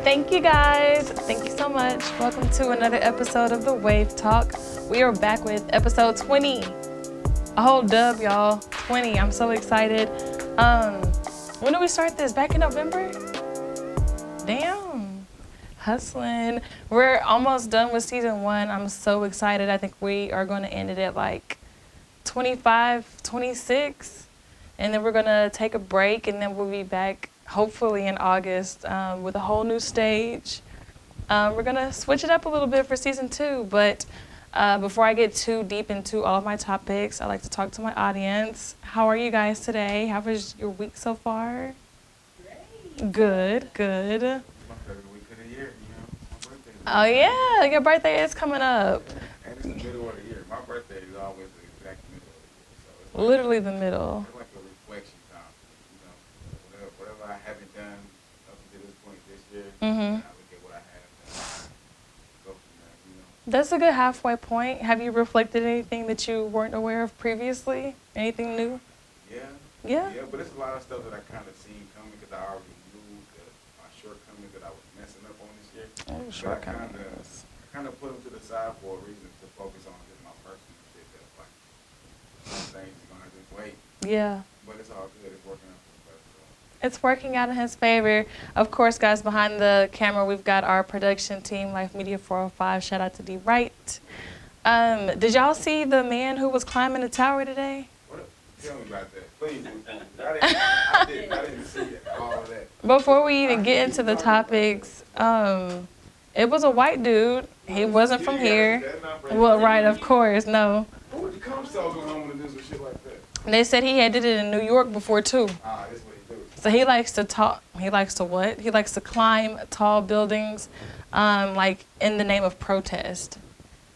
Thank you guys. Thank you so much. Welcome to another episode of the Wave Talk. We are back with episode 20. A whole dub, y'all. 20. I'm so excited. When did we start this? Back in November? Damn. Hustling. We're almost done with season 1. I'm so excited. I think we are going to end it at like 25, 26. And then we're going to take a break, and then we'll be back hopefully in August with a whole new stage. We're going to switch it up a little bit for season 2. But before I get too deep into all of my topics, I like to talk to my audience. How are you guys today? How was your week so far? Great. Good. My favorite week of the year, my birthday. Oh, yeah. Your birthday is coming up. And it's the middle of the year. My birthday is always the exact middle of the year. So it's Literally the middle. It's like a reflection time. Whatever I haven't done up to this point this year, Mm-hmm. I look at what I have done. Go from there, That's a good halfway point. Have you reflected anything that you weren't aware of previously? Anything new? Yeah. Yeah? Yeah, but it's a lot of stuff that I kind of seen coming because I already knew my shortcomings that I was messing up on this year. Oh, But I shortcomings. kind of put them to the side for a reason to focus on just my personal shit. That's like some things you're gonna just wait, Yeah. but it's all good. It's working out for the best. So. It's working out in his favor. Of course, guys, behind the camera, we've got our production team, Life Media 405. Shout out to D. Wright. Did y'all see the man who was climbing the tower today? What? Tell me about that, please. I didn't see all of that. Before we even get into the topics, it was a white dude. He wasn't from here. That's not right. Well, right, of course, no. Who would you come so when I'm gonna do some shit like that? They said he had did it in New York before, too. This what he do. So he likes to talk. He likes to what? He likes to climb tall buildings, like in the name of protest.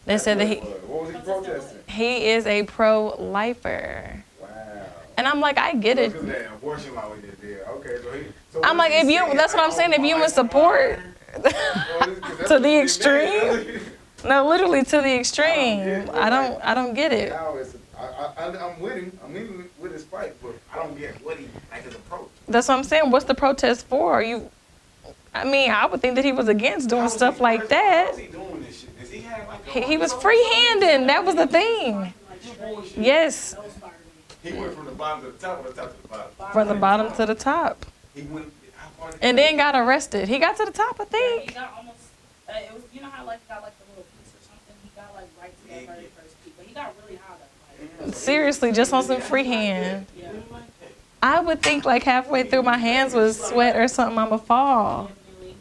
They said that What was he protesting? he is a pro-lifer, Wow. and I'm like, I get it. Because that abortion law we did there. Okay, so I'm like, if you, that's what I'm saying. If you in support to the extreme, no, literally to the extreme. I don't get it. I'm with him. I'm even with his fight, but I don't get what he like his approach. That's what I'm saying. What's the protest for? I mean, I would think that he was against doing stuff like that. How's he doing this shit? Does he have like He was free-handing. That was the thing. Yes, He went from the bottom to the top, or the top to the bottom. from the bottom to the top, He went. How far did and he then got arrested. He got to the top, I Yeah, think. he got almost. It was, you know how like got like the little piece or something. He got like right to that very first peak, but he got really high though. Like, Seriously, just on some freehand. yeah. I would think like halfway through my hands was sweat or something, I'ma fall. Definitely.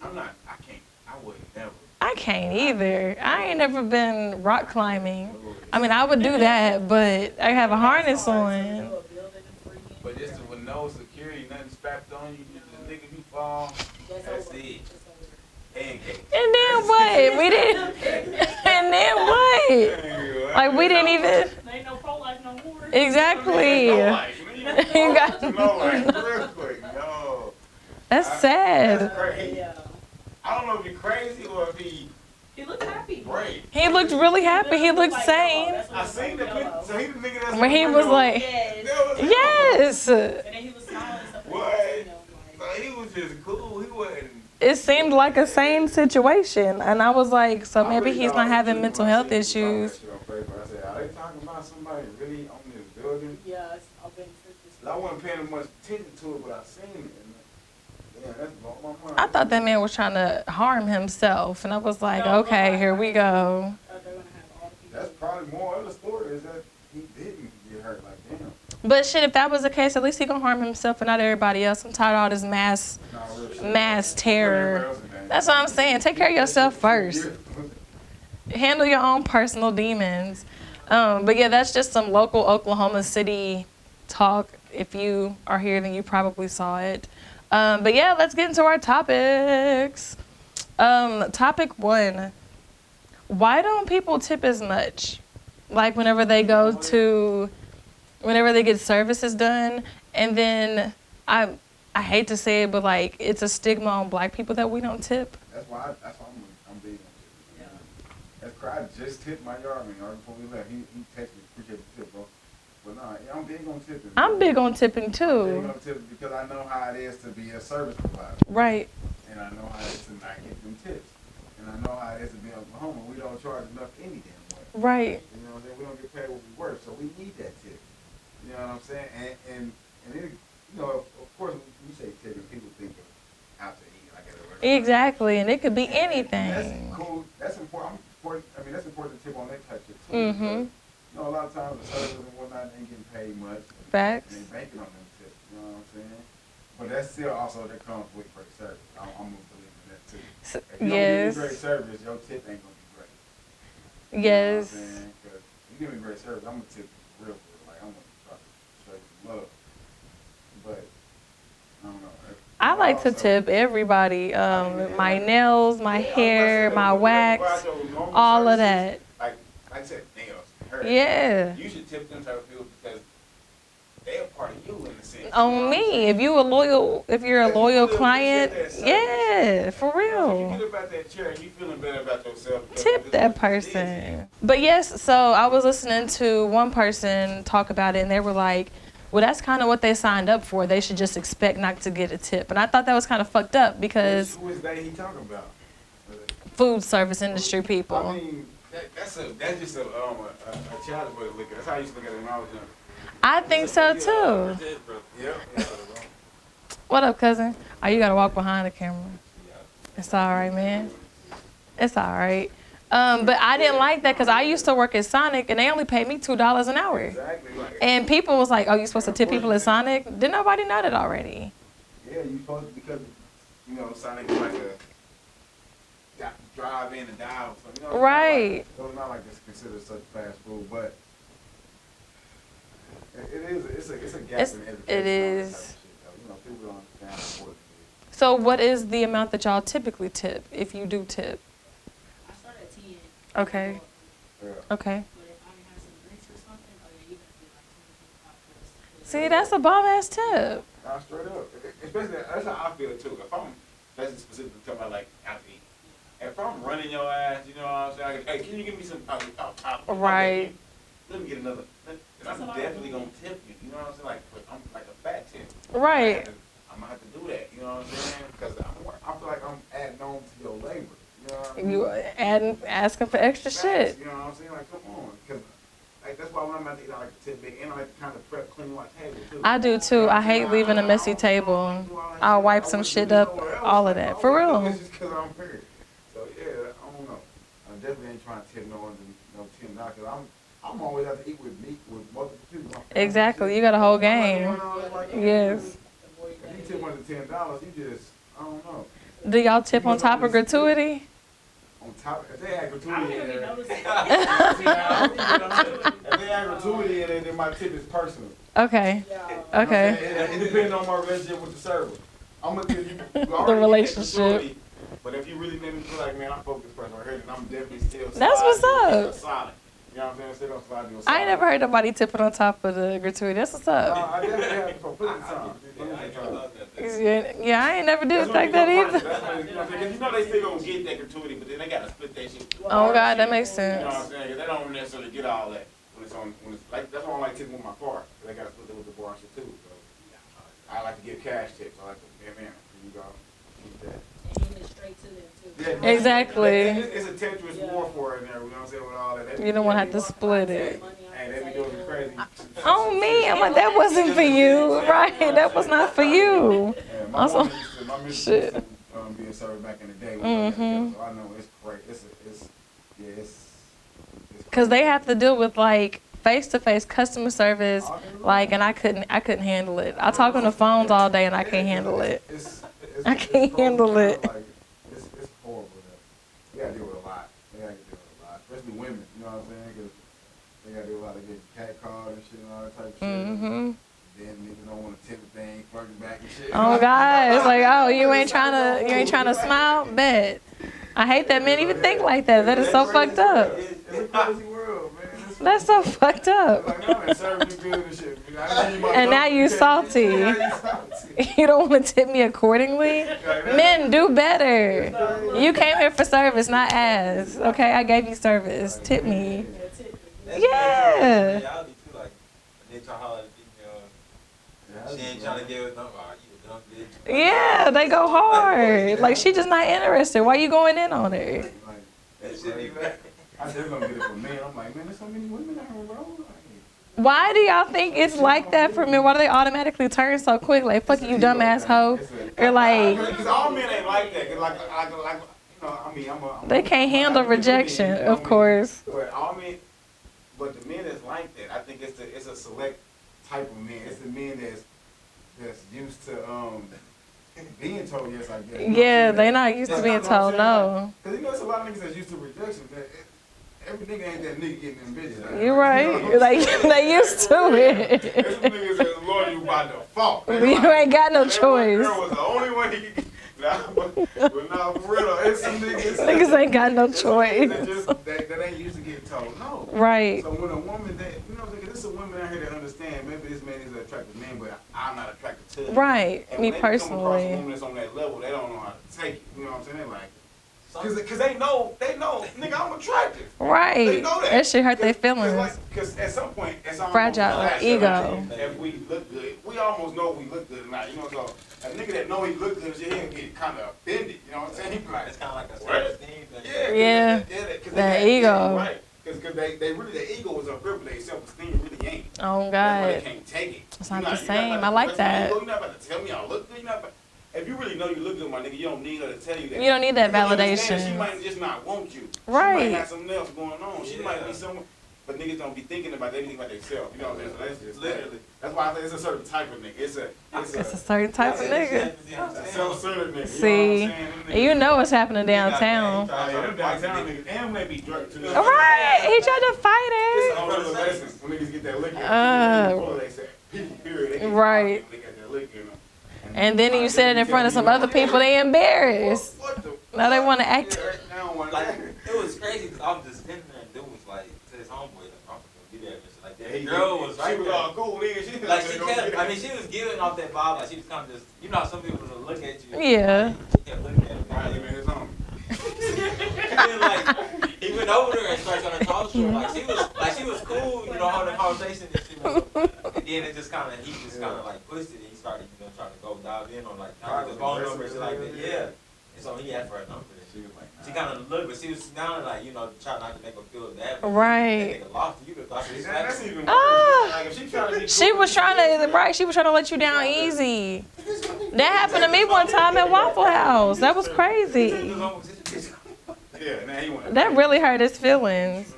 I'm not. I can't. I wouldn't never. I can't either. I ain't never been rock climbing. I mean, I would do that, but I have a harness on. But just with no security, nothing strapped on you, just a nigga you fall. That's it. Pancake. And then what? We didn't. And then what? Like we didn't even. There ain't no pro-life no more. Exactly. You got no life, real quick. No. That's sad. That's crazy. Yeah. I don't know if he crazy or if he He looked happy. brave. He looked really happy. He looked Like, sane. that's what I it was, seen the picture. So he the nigga that's When he was like, Yes. yes. And then he was smiling and stuff. What? Like, So he was just cool. He wasn't. It seemed like a sane situation, and I was like, so maybe he's not having mental health issues. I said, are they talking about somebody really on this building? yeah, I've been I wasn't paying much attention to it, but I seen it. And yeah, that's blown my mind. I thought that man was trying to harm himself, and I was like, No, okay, no, here we go. they're gonna have all the people. That's probably more of the story is that he didn't get hurt. Like, damn. But shit, if that was the case, at least he gonna harm himself and not everybody else. I'm tired of all this Nah, real shit. mass terror. Everywhere That's what I'm saying. Take care of yourself first. Handle your own personal demons. But yeah, that's just some local Oklahoma City talk. If you are here, then you probably saw it. But yeah, let's get into our topics. Topic 1. Why don't people tip as much? Like whenever they get services done, and then I hate to say it, but like it's a stigma on black people that we don't tip. That's why I'm big on tipping. Yeah. That's crazy. I just tipped my yard man right before we left. He texted me, appreciate the tip, bro. But nah, I'm big on tipping. I'm big on tipping I'm big too. on tipping because I know how it is to be a service provider. Right. And and I know how it is to not get them tips. And I know how it is to be in Oklahoma. We don't charge enough any damn way. Right. You know what I'm saying? We don't get paid what we worth, so we need that tip. You know what I'm saying? And it, you know, of course, when you say tip, and people think of out to eat, like at a restaurant. Exactly, and it could be And anything. that's cool. That's important. I mean, that's important to tip on that type of tip too. Mm-hmm. You know, a lot of times the servers and whatnot ain't getting paid much. Facts. And they banking on them tips. You know what I'm saying? But that's still also that comes with great service. I'm gonna believe in that too. So, If you don't give me great service, your tip ain't gonna be great. You know what I'm yes. saying? 'Cause you give me great service, I'm gonna tip you real good. Like I'm gonna try to show you some love. But I don't know. I like to tip everybody. My nails, my hair, my wax, all of that. Like I said, nails, hair. Yeah. You should tip them type of people because they're part of you in the sense. On me, if you're a loyal client, yeah, for If you real. get about that chair and you feeling better about yourself, Tip that person. But yes, so I was listening to one person talk about it, and they were like, well, that's kind of what they signed up for. They should just expect not to get a tip. And I thought that was kind of fucked up because Who is they he talking about? food service industry people. I mean, that's just a childish way to look at it. That's how I used to look at it when I was young. I think so too. Yeah. What up, cousin? Oh, you gotta walk behind the camera. It's all right, man. It's all right. But I didn't like that because I used to work at Sonic and they only paid me $2 an hour. Exactly. Like, And people was like, oh, you supposed to tip people at Sonic? Didn't nobody know that already? yeah, you supposed to because you know Sonic is like a drive in and dive. So, you know, Right. So it's not like it's considered such fast food, but it is. It's a gap in education. It is. You know, people don't understand how important it is. So what is the amount that y'all typically tip, if you do tip? I start at 10. Okay. Yeah. Okay. But if I have some drinks or something, oh yeah, you gotta be like 20, 25 plus. See, that's a bomb-ass tip. Nah, straight up. Especially that's how I feel too. If I'm that's specifically talking about like out to eat. If I'm running your ass, you know what I'm saying? Hey, can you give me some? Right. Let me get another. I'm definitely gonna tip you. You know what I'm saying? Like, but I'm like a fat tip. Right. I'm gonna have to do that. You know what I'm saying? Because I feel like I'm adding on to your labor. You know what I mean? You asking for extra shit. You know what I'm saying? Like, come on. Because like, that's why when I'm about to eat, I like to tip big. And I like to kind of prep, clean my table, too. I do too. I hate leaving a messy table. I'll wipe some shit up, all of that. For real. It's just because I'm here. So, yeah, I don't know. I definitely ain't trying to tip no one no $10 because I'm always have to eat with meat with multiple people. Exactly. You got a whole game. Yes. If you tip one of the $10, you just, I don't know. Do y'all tip on top of gratuity? On top, if they had I don't gratuity in even there, notice if they had gratuity in there, then my tip is personal. Okay. Yeah. Okay. It depends on my relationship with the server. I'm gonna tell you, The relationship. But if you really made me feel like, man, I fuck this person right here, then I'm definitely still That's what's up. solid. You know what I'm saying? Still gonna slide you a solid. I ain't never heard nobody tipping on top of the gratuity. That's what's up. I definitely have for plenty of time. Yeah, I ain't never did it like that either. Because you know they still gonna get that gratuity, but then they gotta split that shit. Oh God, that makes You know sense. what I'm saying? 'Cause they don't necessarily get all that when it's like that's why I like tipping with my car. They gotta split it with the bar and shit too. So I like to give cash tips. I like to, yeah, man, here you go. Keep that. And hand it straight to them too. Yeah, Exactly. It's a Tetris war for it in there. You know what I'm saying? With all that. You don't want to have to split it. Hey, they be doing me crazy. Oh me, I'm like that wasn't for you, right? That was not for you. Yeah, my Also- mom used Shit. to be a server back in the day. Mhm. So I know it's great. It's Cause they have to deal with like face-to-face customer service, like, and I couldn't handle it. I talk on the phones all day and I can't handle it. I can't handle it. Like, it's horrible. They gotta deal with a lot. Especially women. You know what I'm saying? 'Cause they gotta do a lot of getting cat called and shit and all that type of shit. Mhm. Then niggas don't want to tip a thing, flirting back and shit. Oh God, it's like, oh, you ain't trying to smile, bet. I hate that men even think like that. That is so fucked up. It's a crazy world, man. That's so fucked up. Like, no, man, serving you good and shit. And now you salty. You don't want to tip me accordingly? Men, do better. You came here for service, not ass. Okay, I gave you service. Tip me. Yeah. Reality too, like they try to holler at the female. She ain't trying to deal with no. You a dumb bitch. Yeah, they go hard. Like, she just not interested. Why you going in on her? Like, That shit be bad. I just gonna get it from men. I'm like, man, there's so many women out here, bro. Like, Why do y'all think it's like that for men? Why do they automatically turn so quick? Like, fuck you, dumbass hoe. Or like, because all men ain't like that. 'Cause like, you know, I mean, they can't handle rejection, of course. But all men, but the men that's like that, I think it's a select type of men. It's the men that's used to being told yes, I guess. Yeah, they not used to being told no. Because you know, there's a lot of niggas that's used to rejection. Every nigga ain't that nigga getting them bitches. You're right. Like, they used to it. There's some niggas that's loyal by default. You ain't got no choice. That was the only one he could get. But nah, for real, it's some niggas. Niggas ain't got no choice. That ain't used to get told no. Right. So when a woman that, you know, there's some women out here that understand maybe this man is an attractive man, but I'm not attracted to him. Right. And Me when they come across a personally. woman that's on that level, they don't know how to take it. You know what I'm saying? They're like, cause they know, nigga, I'm attractive. Right. They know that. That shit hurt their feelings. Because at some point, it's almost Fragile like ego. If we look good, we almost know we look good or not. You know, so a nigga that know he look good, he'll get kind of offended. You know what I'm saying? He be like, It's kind of like a what? self-esteem thing. Yeah. That ego. Right. Because they really, the ego is up there, but their self-esteem really ain't. Oh, That's why they God. can't take it. It's not You're the you're same. about I to like press my that. ego. You're not about to tell me I look good. You're not about, if you really know you look good, my nigga, you don't need her to tell you that. You don't need that Because understand, validation. She might just not want you. Right. She might have something else going on. She might be someone. But niggas don't be thinking about anything about themselves. You know what I'm saying? So that's just Literally. That's why I say it's a certain type of nigga. It's It's a certain type of nigga. a self-centered nigga. See, you know what I'm saying? you know what's happening downtown. Oh, yeah, them downtown niggas. And when they be drunk too. All right, he tried to fight It's a her. whole other lesson. When niggas get that liquor, they say, people, period. They get Right. They got that liquor in them. And then you said it in front of some other people, they embarrassed. What the? Now they want to act. Yeah, now I want Like, to it was crazy because I was just sitting there and dude was like, to his homeboy, like, I'm gonna be there and shit like that. The girl was right She was there. all cool, nigga. She Like, she kept, I mean, she was giving off that vibe, like, she was kind of just, you know how some people will look at you. Yeah. Like, she kept looking at him. Right, even his homie. And then, like, he went over there and started trying to talk to her. Like, she was cool, you know, having a conversation and shit. And then it just kind of, he just kind of, like, pushed it and he started, you know, trying to go dive in on, like, the phone number and shit like that. Yeah. And so he asked for her number. She was like, She kind of looked, but she was kind of like, you know, trying not to make her feel bad. Right. That nigga lost it. You could thought she was That's even worse. Ah. Like, if she trying to be She cool, was trying to, right, she was trying to let you down easy. That happened to me one time at Waffle House. That was crazy. Yeah, now he want That really hurt his feelings.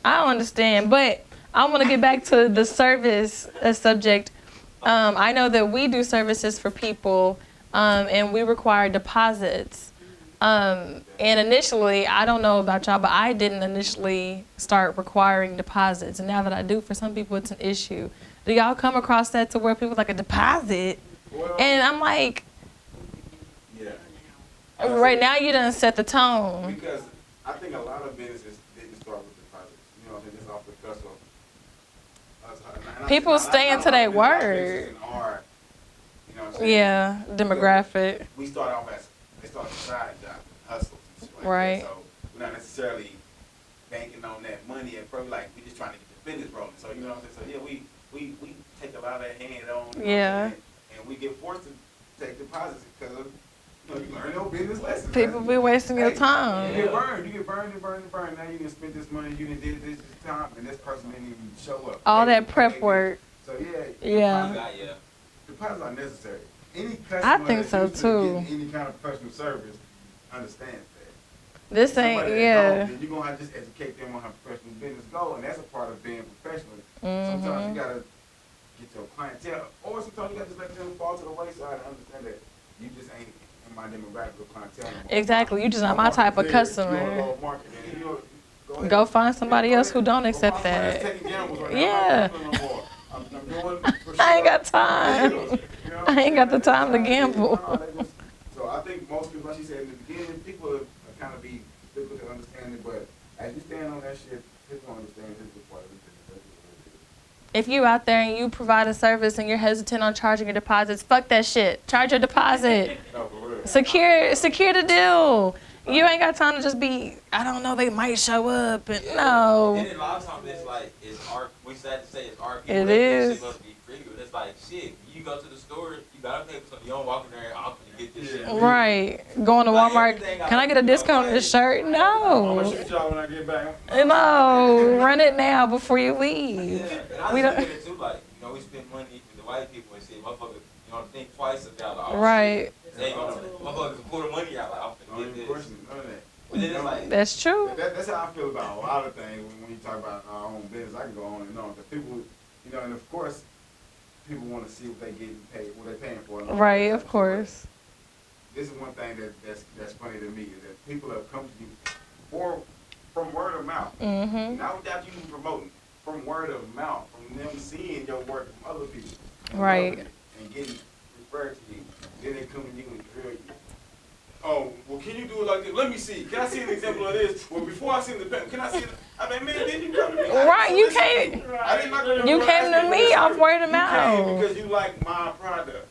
I don't understand, but I want to get back to the service subject. I know that we do services for people, and we require deposits. And initially, I don't know about y'all, but I didn't initially start requiring deposits. And now that I do, for some people, it's an issue. Do y'all come across that to where people like a deposit? Well, And I'm like, yeah. right now you done set the tone. Because I think a lot of businesses didn't start with deposits. You know what I'm saying? Just off the cusp of. People staying to their word. You know what I'm saying? Yeah, demographic. We start off as, they start side job, hustles and shit like Right. that. So we're not necessarily banking on that money at first. Like, we just trying to get the business rolling. So, you know what I'm saying? So, yeah, we take a lot of that hand on. You know Yeah. what I'm saying? And we get forced to take deposits because of, you know, you learn no business lessons. People be wasting your time. You get burned. Now you didn't spend this money, you didn't did this time, and this person didn't even show up. All They- that prep work. So yeah. Yeah. Deposits are necessary. Any customer I think that's so, used to too. getting any kind of professional service understands that. This Somebody ain't, that yeah. don't, then you're gonna have to just educate them on how professional business go, and that's a part of being professional. Sometimes you gotta get your clientele, or sometimes you gotta just let them fall to the wayside and understand that you just ain't in my demographic of clientele anymore. Exactly. You just not my type of customer. Go find somebody else who don't accept that. Yeah. I ain't got time. I ain't got the time to gamble. So I think most people, like she said in the beginning, people are kind of be difficult to understand it, but as you stand on that shit, people don't understand this is part of the business. If you out there and you provide a service and you're hesitant on charging your deposits, fuck that shit. Charge your deposit. No, for real. Secure the deal. You ain't got time to just be, I don't know, they might show up. And no. And a lot of times it's like, it's art, we said to say it's art. It is. Shit must be free, but it's like, shit, you go to the store, you gotta pay for something. You don't walk in there and often get this shit. Right. Going to Like, Walmart. everything Can I get a discount on this shirt? I'm gonna No. shoot y'all when I get back. No. Run it now before you leave. Yeah, and I We just don't- look at it too, like, you know, we spend money with the white people and shit. Motherfuckers, you know, think twice about it. Right. They ain't gonna, motherfuckers will pull the money out, like, I'm Don't finna even get this. question none of that. But then it's like, That's true. That's how I feel about a lot of things when you talk about our own business. I can go on and on. Because people, you know, and of course, people want to see what they getting paid, what they paying for. Right, of course. This is one thing that's funny to me is that people have come to you from word of mouth. Mm-hmm. Not without you promoting, from word of mouth, from them seeing your work from other people. And Right. loving it and getting referred to you. Then they come to you and drill you. Oh, well, can you do it like this? Let me see. Can I see an example of this? Well, before I see the pen, can I see it? I mean, man, then you come to me. Right, you came. I didn't like You came to me off word of You came mouth. because you like my product.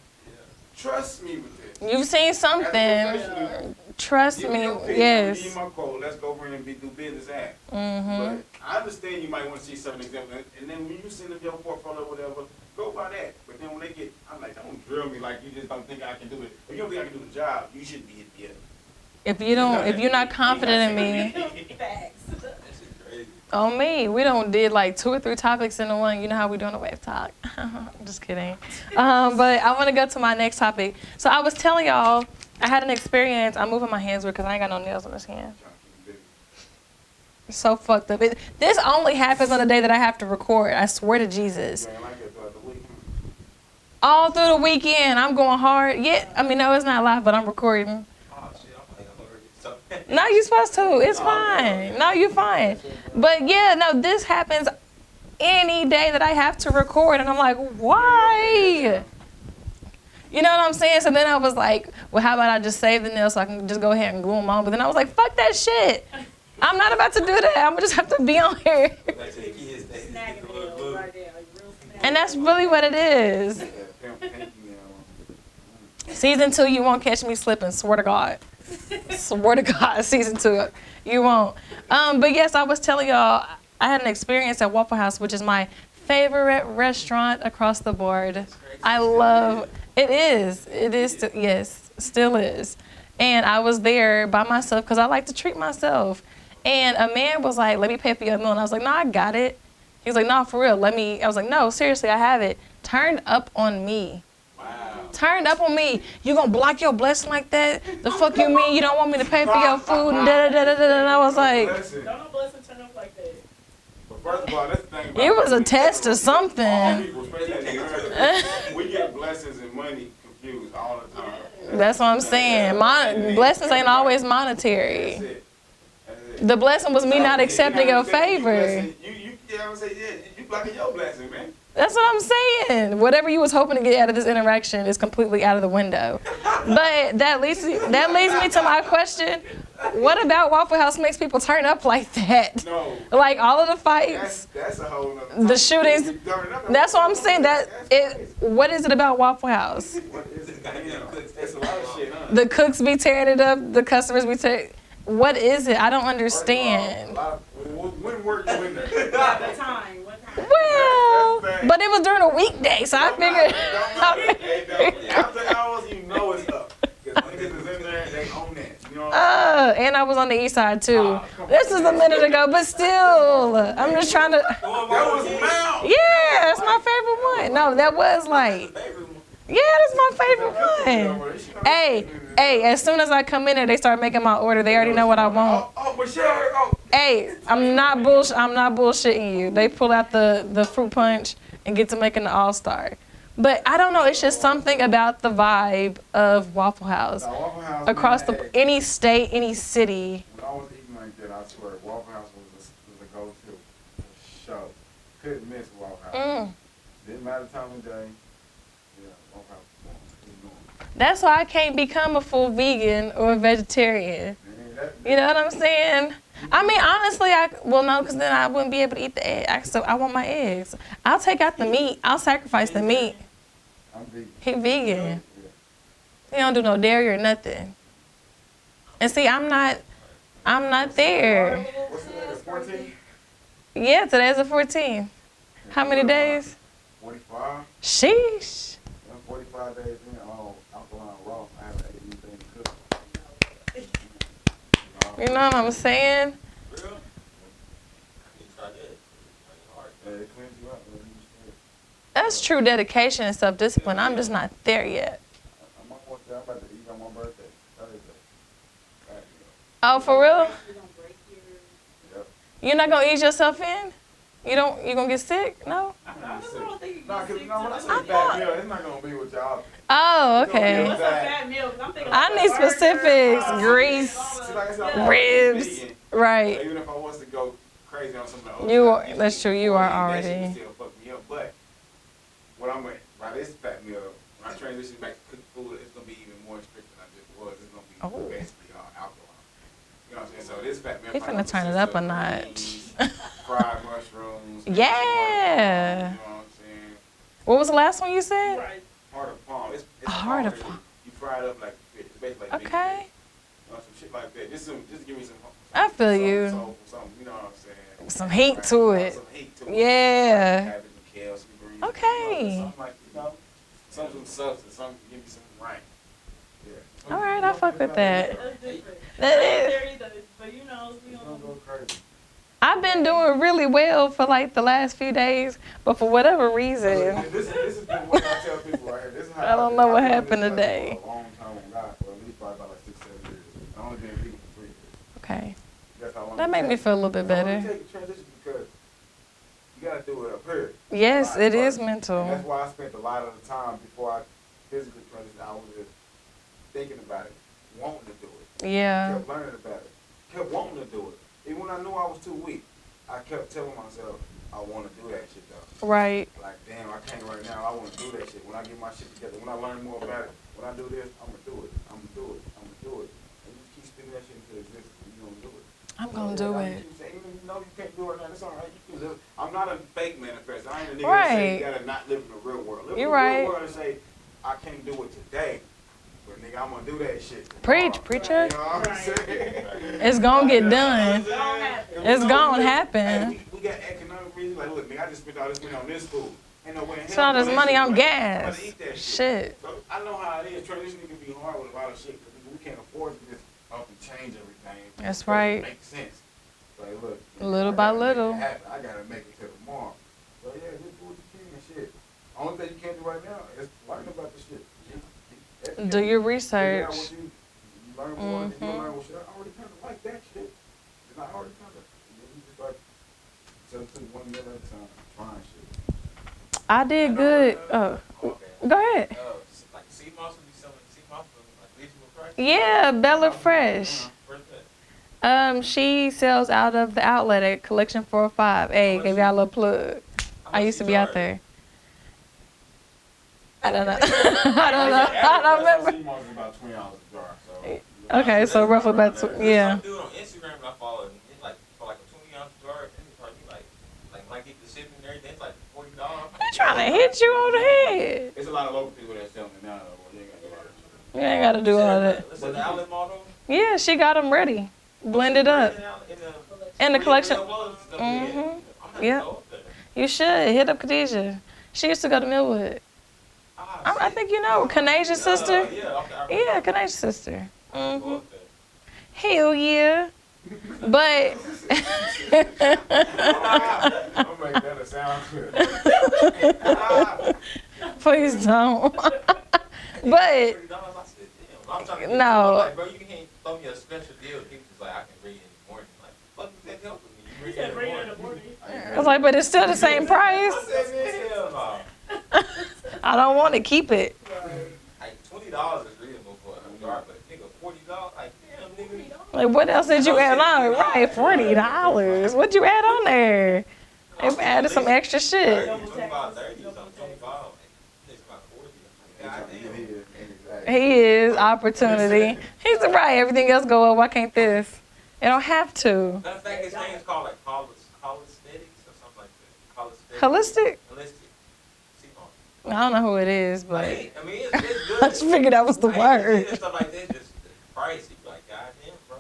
Trust me with this. You've seen As a professional, something. Trust give me. your opinion, Yes. Give my quote. Let's go over here and do business at. Mm-hmm. But I understand you might want to see certain examples, and then when you send them your portfolio or whatever, go by that. But then when they get, I'm like, don't drill me like you just don't think I can do it. If you don't think I can do the job, you shouldn't be here. If you're not confident in me, Facts. that shit crazy. on me, we don't did like 2 or 3 topics in one. You know how we doing a wave talk. Just kidding. But I want to go to my next topic. So I was telling y'all, I had an experience. I'm moving my hands weird because I ain't got no nails on this hand. It's so fucked up. This only happens on the day that I have to record. I swear to Jesus. You ain't like it throughout the week. All through the weekend, I'm going hard. Yeah, I mean, no, it's not live, but I'm recording. Oh shit, I'm like, I'm already something. No, you supposed to. It's fine. No, you're fine. But yeah, no, this happens any day that I have to record, and I'm like, why? You know what I'm saying? So then I was like, well, how about I just save the nails so I can just go ahead and glue them on? But then I was like, fuck that shit. I'm not about to do that. I'm gonna just have to be on here. Back to the kids, they Snagging get the little nails glue. right there, like real snagging. And that's really what it is. Yeah, pinky nail. Season 2, you won't catch me slipping. Swear to God. Swear to God, season 2, you won't. But yes, I was telling y'all, I had an experience at Waffle House, which is my favorite restaurant across the board. I love it. Is yes, still is. And I was there by myself because I like to treat myself. And a man was like, "Let me pay for your meal," and I was like, "No, I got it." He was like, "No, for real, let me." I was like, "No, seriously, I have it." Turned up on me. Wow. Turned up on me. You gonna block your blessing like that? The fuck you mean? You don't want me to pay for your food? And da da da da da. And I was like, Listen, Don't no blessing turn up like that. but first of all, that's the thing about it was a test or all something. people, especially in America, we get blessings and money confused all the time. That's what I'm saying. Blessings ain't always monetary. That's it. The blessing was me not accepting your favor. You know what I'm saying? Yeah, you blocking your blessing, man. That's what I'm saying. Whatever you was hoping to get out of this interaction is completely out of the window. But that leads me to my question. What about Waffle House makes people turn up like that? No. Like all of the fights, That's a whole nother the shootings. That's what I'm saying. What is it about Waffle House? What is it? Damn, it's a lot of shit, huh? The cooks be tearing it up. The customers be tearing. What is it? I don't understand. When were you in there? The time, what time? Well, but it was during a weekday, so I figured. After hours, you know it's up. Because niggas is in there, they own that. You know what I'm And I was on the east side too. This was a minute ago, but still, I'm just trying to. That was Mount. Yeah, that's my favorite one. No, that was like. Yeah, that's my favorite one. Hey, as soon as I come in there, they start making my order. They already know what I want. Oh, but sure. Oh. Hey, I'm not bullshitting you. They pull out the fruit punch and get to making the all-star. But I don't know, it's just something about the vibe of Waffle House. Waffle House, Across man, any state, any city. When I was eating like that, I swear, Waffle House was a go-to for sure. Couldn't miss Waffle House. Didn't matter time of day. Yeah, Waffle House was going. That's why I can't become a full vegan or a vegetarian. You know what I'm saying? I mean, honestly, no, because then I wouldn't be able to eat the egg. So I want my eggs. I'll take out the meat. I'll sacrifice the meat. I'm vegan. He vegan. Yeah. He don't do no dairy or nothing. And see, I'm not there. What's today, the 14th? Yeah, today's the 14th. How many days? 45. Sheesh. 5 days in, alkaline raw. I haven't ate anything to cook. You know what I'm saying? Real? You try that. It's hard. Yeah, it cleans you out. That's true dedication and self-discipline. I'm just not there yet. I'm almost there. I'm about to eat on my birthday. Thursday. Oh, for real? You're gonna break your. Yep. You're not gonna ease yourself in? You gonna get sick? No? I don't think you Nah, get cause sick no, when I too. say fat meal, it's not gonna be with y'all. Oh, It's gonna okay. be What's a fat meal? 'Cause I'm thinking I like need a burger, specifics, grease, See, like I said, I'm ribs. vegan. Right. Even if I was to go crazy on some of the other You stuff, are- that's true, you are that shit already. would still fuck me up. But what I'm at, by this fat meal, when I transition back to cooked food, it's gonna be even more strict than I just was. It's gonna be Oh. basically alcohol. You know what I'm saying? So this fat meal. He finna turn it up a notch. Fried mushrooms. Yeah. You know what I'm saying? What was the last one you said? Right. Heart of palm. It's Heart of palm. palm. You fry it up like fish. It's basically like big Okay. fish. You know, some shit like that. Just give me some. I feel you. Some, you know what I'm saying? Some heat to it. Some heat to it. Yeah. Cabbage and kale, some greens. Okay. Something like, some substance. Some give me some rank. Yeah. All right, I fuck with that. That's different. That I ain't is- there either, but you know, we It's gonna don't. go crazy. I've been doing really well for like the last few days, but for whatever reason, This is the way I tell people right here. This is how I don't know what I've been happened this way today. For a long time on God, for at least probably about like 6-7 years. I only been vegan for 3 years. okay. That's how long That it made me takes. feel a little bit How long it better. take to transition because you gotta do it up here. Yes, Right it is first. And mental. that's why I spent a lot of the time before I physically transitioned. I was just thinking about it, wanting to do it. Yeah. Kept learning about it. Kept wanting to do it. Even when I knew I was too weak, I kept telling myself, I want to do that shit though. Right. Like, damn, I can't right now. I want to do that shit. When I get my shit together, when I learn more about it, when I do this, I'm going to do it. I'm going to do it. I'm going to do it. And you keep spinning that shit into existence and you're going to do it. I'm gonna do Like, it. you keep saying, even if you know you can't do it now, it's all right. You can live. I'm not a fake manifest. I ain't a nigga that say Right. you got to not live in the real world. Live You're in the right. real world and say, I can't do it today. But nigga, I'm going to do that shit tomorrow. Preach, preacher. You know what I'm saying? It's gonna get done. It's gonna happen. It's gonna Hey, happen. we got economic reasons. Like, look, nigga, I just spent all this money on this food. Ain't no way in hell. Spent all this I'm money gonna on eat that gas. shit. I'm gonna eat that Shit. So I know how it is. Transitioning can be hard with a lot of shit because we can't afford to just up and change everything. That's It right. doesn't make sense. Like, look. Little I by gotta make it little. happen. I gotta make it to tomorrow. So yeah, just do what you can and shit. Only thing you can't do right now is learn about this shit. Do your Figure out research. what you learn more, and then you learn what shit. I already kind of like that shit. And I already kind of, you just like, something 1 meal at a time, trying shit. I did good. Oh, Okay. go ahead. Like sea moss, we be selling sea moss for like reasonable price. Yeah, Bella Fresh. Where's that? She sells out of the outlet at Collection 405. Hey, give y'all a little plug. I used to be out there. I don't know. I don't know. I don't remember. Sea moss is about $20 a jar, so. Okay, so roughly about yeah. Some dude on Instagram that I follow, and it's like for like a 20-ounce jar, and it's probably like when I get the shipping and everything, it's like $40. He trying to hit you on the head. It's a lot of local people that selling it now, though. You ain't got to do all that shit. You ain't got to do all that. Listen, the outlet model. Yeah, she got them ready. Blended up. In the collection. Mhm. Yeah. You should. Hit up Khadijah. She used to go to Millwood. I think you know. Kanaja's sister. Yeah, Kanaja's sister. Mhm. Hell yeah. But. I'm make that a sound clip. Please don't. But. No. Bro, you can't throw me a special deal. People just like, I can bring it in the morning. Like, fuck is that helping me? You He bring it said in bring the it in the morning. morning. I was like, but it's still the same price. I said, hell no. I don't want to keep it. Like $20 is reasonable for a jar, but nigga, $40, like damn nigga. Like, what else did you add on? Right, $40. What'd you add on there? They added some extra shit. 25, 30, something, 25. It's about 40. God damn. He is opportunity. He's right. Everything else go up. Why can't this? It don't have to. Matter of fact, his name is called like calisthenics or something like that. Calisthenics. Holistic? Holistic. See, I don't know who it is, but I mean, it's good. I just figured that was the I ain't word. seeing stuff like that, just pricey. Like, goddamn, bro.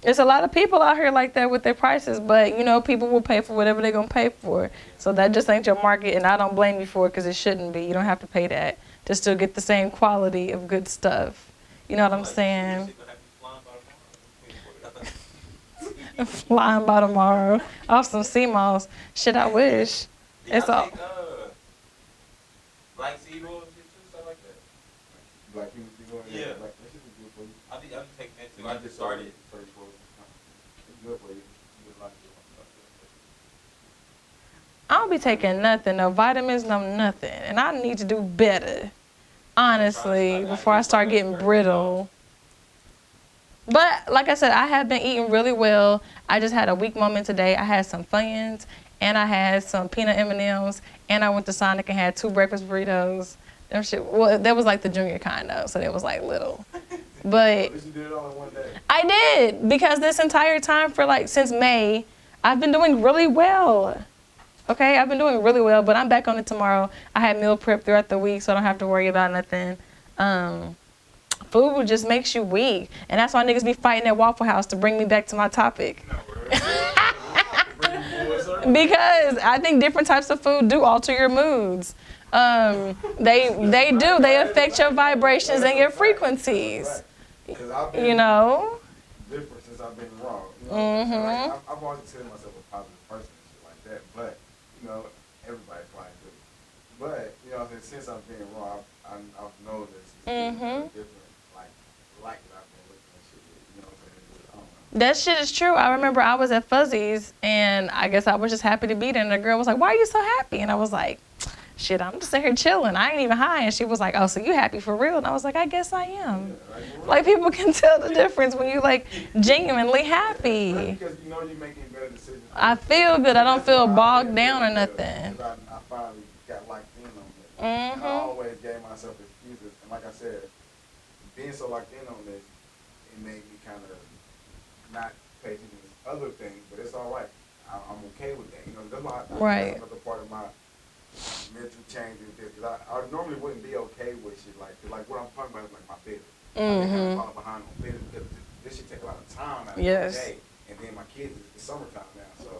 There's a lot of people out here like that with their prices, but you know, people will pay for whatever they're gonna pay for. So that just ain't your market, and I don't blame you for it because it shouldn't be. You don't have to pay that. to still get the same quality of good stuff. You know what I'm saying? Flying by tomorrow. Off some sea moss. Shit, I wish. It's all. Black seed oil and shit too, stuff like that. Black human seed oil? Yeah. Black, that shit is good for you. I'm just taking that too. I just started. It's good for you. You get a lot of stuff. I don't be taking nothing, no vitamins, no nothing. And I need to do better, honestly, before I start getting brittle. But like I said, I have been eating really well. I just had a weak moment today. I had some Funyuns, and I had some peanut M&Ms, and I went to Sonic and had 2 breakfast burritos. Them shit, well, that was like the junior kind of, so that was like little. But You did it all in one day. I did, because this entire time for like since May, I've been doing really well. Okay, I've been doing really well, but I'm back on it tomorrow. I had meal prep throughout the week, so I don't have to worry about nothing. Food just makes you weak, and that's why niggas be fighting at Waffle House to bring me back to my topic. Because I think different types of food do alter your moods. They do. They affect your vibrations and your frequencies. Because I've been You know. different since I've been raw. You know, Mhm. like, I've always considered myself a positive person and shit like that, but, you know, everybody's fine too. But, you know, since I've been raw, I've noticed it's Mhm. different, like that I've been looking at shit with, you know what I'm saying? I don't know. That shit is true. I remember I was at Fuzzy's, and I guess I was just happy to be there. And the girl was like, "Why are you so happy?" And I was like, "Shit, I'm just here chilling. I ain't even high." And she was like, "Oh, so you happy for real?" And I was like, "I guess I am." Like, people can tell the difference when you like genuinely happy. Because you know you're making better decisions. I feel good. I don't feel bogged down or nothing. Because I finally got locked in on this. And I Mhm. always gave myself excuses. And like I said, being so locked in on this, it made me kind of not pay attention to other things. But it's all right. I'm okay with that. You know, that's why Right. that's another part of my mental change is this. Because I normally wouldn't be okay with shit like what I'm talking about is like my business. I kind Mhm. of falling behind on business because this shit take a lot of time out of Yes. the day. And then my kids, it's summertime now, so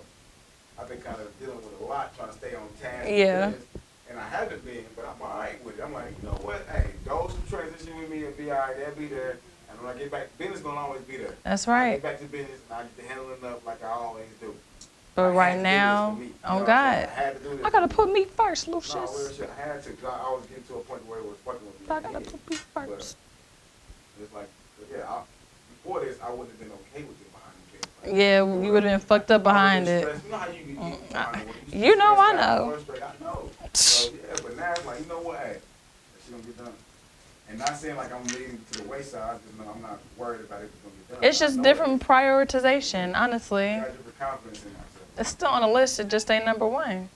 I've been kind of dealing with a lot, trying to stay on task. Yeah. with this. And I haven't been, but I'm all right with it. I'm like, you know what? Hey, those who transition with me will be all right. They'll be there. And when I get back, business gonna always be there. That's I right. get back to business and I get to handle it up like I always do. But I had right to do this now, for me. You know oh what I'm saying? God, I had to do this. I gotta put me first, No, real Lucius. shit. I had to. 'Cause I was getting to a point where it was fucking with me. I gotta put me But first. it's like, before this, I wouldn't have been okay with it behind the scenes. Like, Yeah, you would have been fucked up behind I it. would've been stressed. You know how you get behind it. You know, I stressed out, know. frustrated. I know. So yeah, but now it's like, you know what? Hey, that shit gonna get done. And not saying like I'm leading to the wayside. I just know I'm not worried about if it's gonna get done. It's I just know different it. prioritization, honestly. I got different confidence in myself. It's still on the list, it just ain't number one.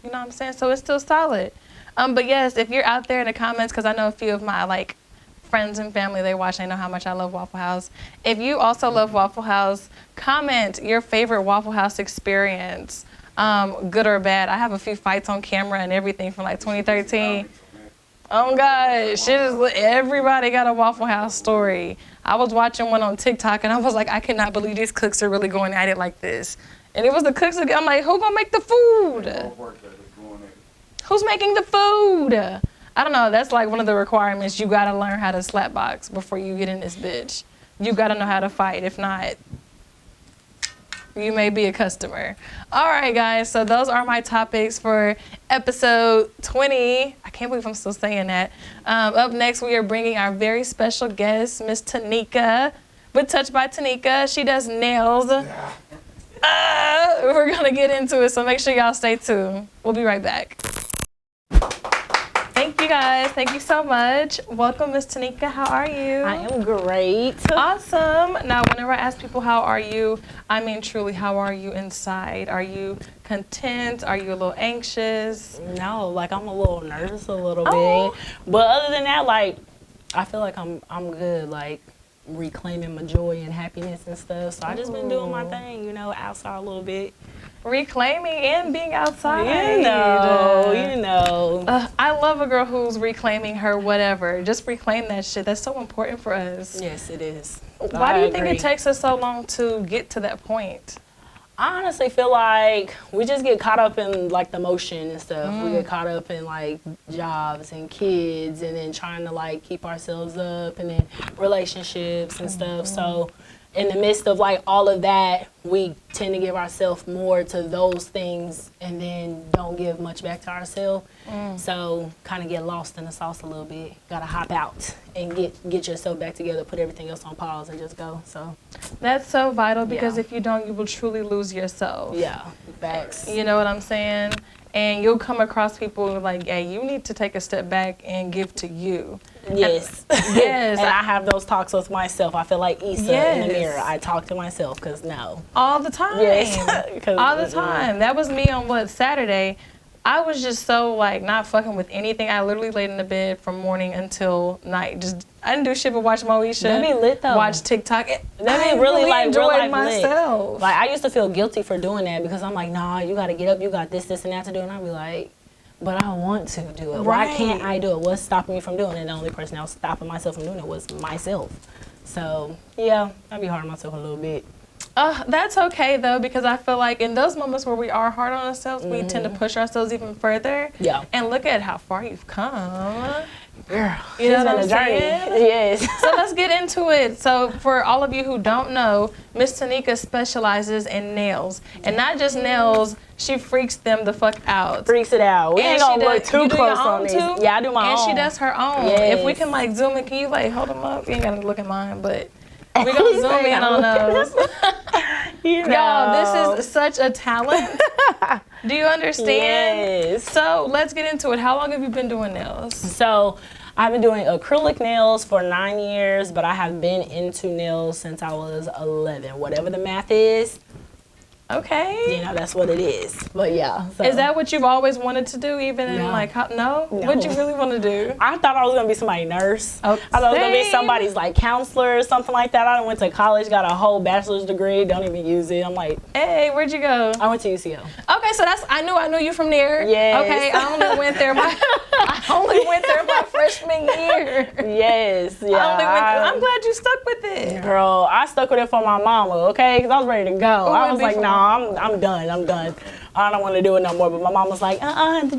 You know what I'm saying? So it's still solid. But yes, if you're out there in the comments, because I know a few of my like friends and family, they watch, they know how much I love Waffle House. If you also love Waffle House, comment your favorite Waffle House experience, good or bad. I have a few fights on camera and everything from like 2013. Oh God, shit is, everybody got a Waffle House story. I was watching one on TikTok and I was like, I cannot believe these cooks are really going at it like this. And it was the cooks again. I'm like, who gonna make the food? Who's making the food? I don't know. That's like one of the requirements. You gotta learn how to slap box before you get in this bitch. You gotta know how to fight. If not, you may be a customer. All right, guys. So those are my topics for episode 20. I can't believe I'm still saying that. Up next, we are bringing our very special guest, Miss Tonika, with Touch by Tonika. She does nails. We're gonna get into it, so make sure y'all stay tuned. We'll be right back. Thank you guys. Thank you so much. Welcome, Miss Tonika. How are you? I am great. Awesome. Now, whenever I ask people how are you, I mean truly, how are you inside? Are you content? Are you a little anxious? No, like I'm a little nervous a little Oh. bit. But other than that, like I feel like I'm good, like reclaiming my joy and happiness and stuff. So I just been doing my thing, you know, outside a little bit. Reclaiming and being outside. You know. I love a girl who's reclaiming her whatever. Just reclaim that shit. That's so important for us. Yes, it is. Why do you think agree. it takes us so long to get to that point? I honestly feel like we just get caught up in like the motion and stuff. We get caught up in like jobs and kids and then trying to like keep ourselves up and then relationships and stuff. So in the midst of like all of that, we tend to give ourselves more to those things and then don't give much back to ourselves. So kind of get lost in the sauce a little bit. Gotta hop out and get yourself back together, put everything else on pause and just go. So That's so vital because Yeah. if you don't, you will truly lose yourself. yeah, facts. You know what I'm saying? And you'll come across people who are like, hey, you need to take a step back and give to you. Yes. Yes. And I have those talks with myself. I feel like Issa in the Yes. mirror. I talk to myself because no. All the time. Yes. 'Cause, All the time. That was me on Saturday. I was just so like not fucking with anything. I literally laid in the bed from morning until night. Just I didn't do shit but watch Moesha. That'd be lit though. Watch TikTok. That'd be really like real enjoyed life lit. myself. Like I used to feel guilty for doing that because I'm like, nah, you got to get up. You got this, and that to do. And I'd be like, but I want to do it. Why Right. can't I do it? What's stopping me from doing it? The only person that was stopping myself from doing it was myself. So yeah, I'd be hard on myself a little bit. That's okay though, because I feel like in those moments where we are hard on ourselves, we tend to push ourselves even further. Yeah. And look at how far you've come. Girl, You know it's what been I'm a journey. saying? Yes. So let's get into it. So for all of you who don't know, Miss Tonika specializes in nails. And not just nails, she freaks them the fuck out. Freaks it out. We ain't she gonna look does- too you do your close on own these. too? Yeah, I do my and own. she does her own. Yes. If we can like zoom in, can you like hold them up? You ain't gotta look at mine, but we gonna zoom in on those. You know. Y'all, this is such a talent. Do you understand? Yes. So let's get into it. How long have you been doing nails? So I've been doing acrylic nails for 9 years, but I have been into nails since I was 11. Whatever the math is, Okay. you know, that's what it is. But yeah. So. Is that what you've always wanted to do, even in No. like, no? What'd you really want to do? I thought I was gonna be somebody's nurse. Oh, I thought I was gonna be same. somebody's like counselor or something like that. I went to college, got a whole bachelor's degree, don't even use it. I'm like, Hey, where'd you go? I went to UCO. Okay, so I knew you from there. Yes. Okay, I only went there my freshman year. Yes, yeah. I'm glad you stuck with it. Girl, I stuck with it for my mama, okay? Because I was ready to go. I was would be like, for nah, I'm done. I don't want to do it no more. But my mom was like,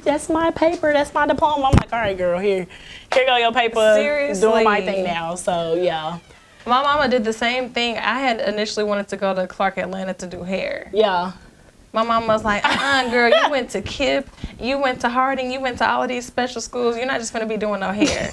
that's my paper. That's my diploma. I'm like, all right, girl, here go your paper. Seriously. Doing my thing now. So, yeah. My mama did the same thing. I had initially wanted to go to Clark Atlanta to do hair. Yeah. My mom was like, girl, you went to KIPP, you went to Harding, you went to all of these special schools. You're not just going to be doing no hair.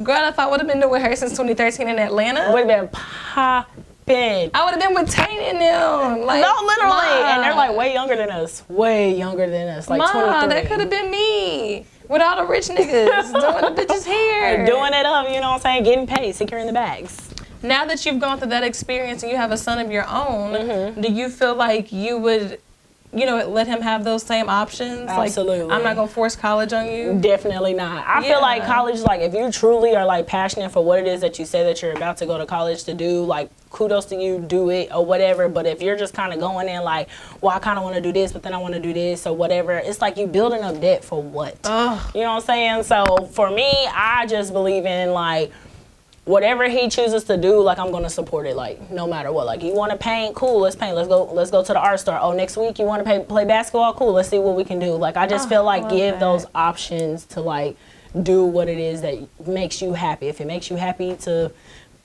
Girl, if I would have been doing hair since 2013 in Atlanta, Would have been popping. I would have been with Tane and them. Like, No, literally. Ma, And they're like way younger than us. Way younger than us. Like Ma, 23. that could have been me with all the rich niggas doing the bitches' hair. Doing it up, you know what I'm saying? Getting paid, securing the bags. Now that you've gone through that experience and you have a son of your own, Mm-hmm. do you feel like you would, let him have those same options? Absolutely. Like, I'm not going to force college on you. Definitely not. I feel like Yeah. college, like if you truly are like passionate for what it is that you say that you're about to go to college to do, like kudos to you, do it or whatever. But if you're just kind of going in like, well, I kind of want to do this, but then I want to do this or whatever, it's like you building up debt for what? Ugh. You know what I'm saying? So for me, I just believe in like, whatever he chooses to do, like I'm gonna support it, like no matter what. Like you want to paint, cool, let's paint. Let's go to the art store. Oh, next week you want to play basketball, cool. Let's see what we can do. Like I just feel like love give that. those options to like do what it is that makes you happy. If it makes you happy to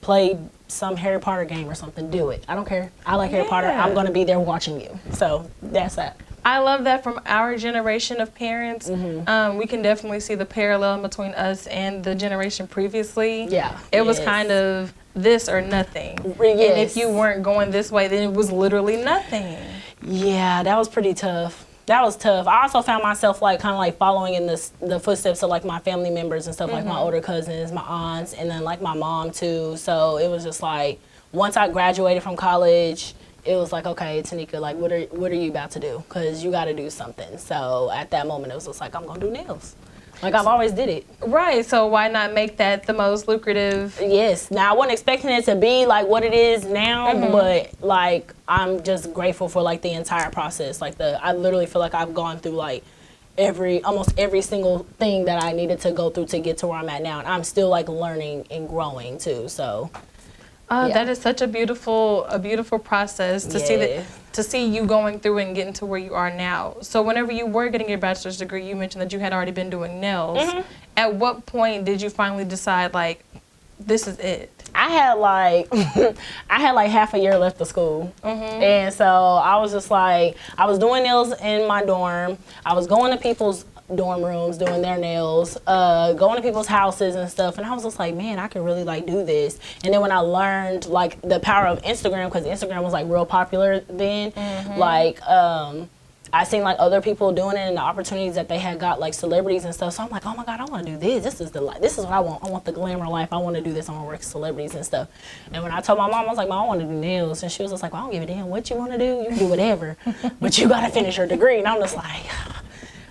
play some Harry Potter game or something, do it. I don't care. I like Harry Potter. Yeah. I'm gonna be there watching you. So that's that. I love that from our generation of parents. Mm-hmm. We can definitely see the parallel between us and the generation previously. Yeah. It was Yes. kind of this or nothing. Yes. And if you weren't going this way, then it was literally nothing. Yeah, that was pretty tough. That was tough. I also found myself like kind of like following in the footsteps of like my family members and stuff, like my older cousins, my aunts, and then like my mom too. So it was just like once I graduated from college, it was like, okay, Tonika, like what are you about to do? Because you got to do something. So at that moment, it was just like, I'm gonna do nails. Like I've always did it. Right. So why not make that the most lucrative? Yes. Now I wasn't expecting it to be like what it is now, but like I'm just grateful for like the entire process. Like I literally feel like I've gone through like almost every single thing that I needed to go through to get to where I'm at now, and I'm still like learning and growing too. So. Yeah. That is such a beautiful process to see that. Yes. to see you going through and getting to where you are now. So whenever you were getting your bachelor's degree, you mentioned that you had already been doing nails. Mm-hmm. At what point did you finally decide, like, this is it? I had like half a year left of school, and so I was just like, I was doing nails in my dorm. I was going to people's dorm rooms, doing their nails, going to people's houses and stuff. And I was just like, man, I could really like do this. And then when I learned like the power of Instagram, because Instagram was like real popular then, like I seen like other people doing it and the opportunities that they had got, like celebrities and stuff. So I'm like, oh my God, I want to do this. This is what I want. I want the glamour life. I want to do this. I want to work with celebrities and stuff. And when I told my mom, I was like, Mom, I want to do nails. And she was just like, well, I don't give a damn what you want to do. You can do whatever, but you got to finish your degree. And I'm just like,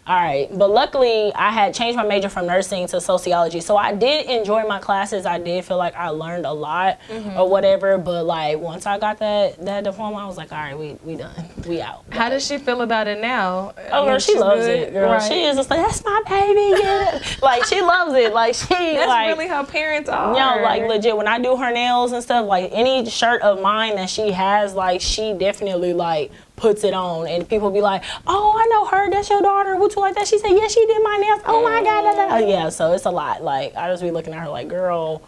all right. But luckily, I had changed my major from nursing to sociology. So I did enjoy my classes. I did feel like I learned a lot or whatever. But like once I got that diploma, I was like, all right, we done. We out. How does she feel about it now? Oh, girl, she loves it, girl. Right. She is just like, that's my baby. Yeah. Like, she loves it. Like, that's like, really how parents are. You know, like, legit, when I do her nails and stuff, like, any shirt of mine that she has, like, she definitely, like, puts it on. And people be like, oh, I know her. That's your daughter. Would you like that? She said, yeah, she did my nails. Oh, my God. Da, da. Yeah, so it's a lot. Like, I just be looking at her like, girl.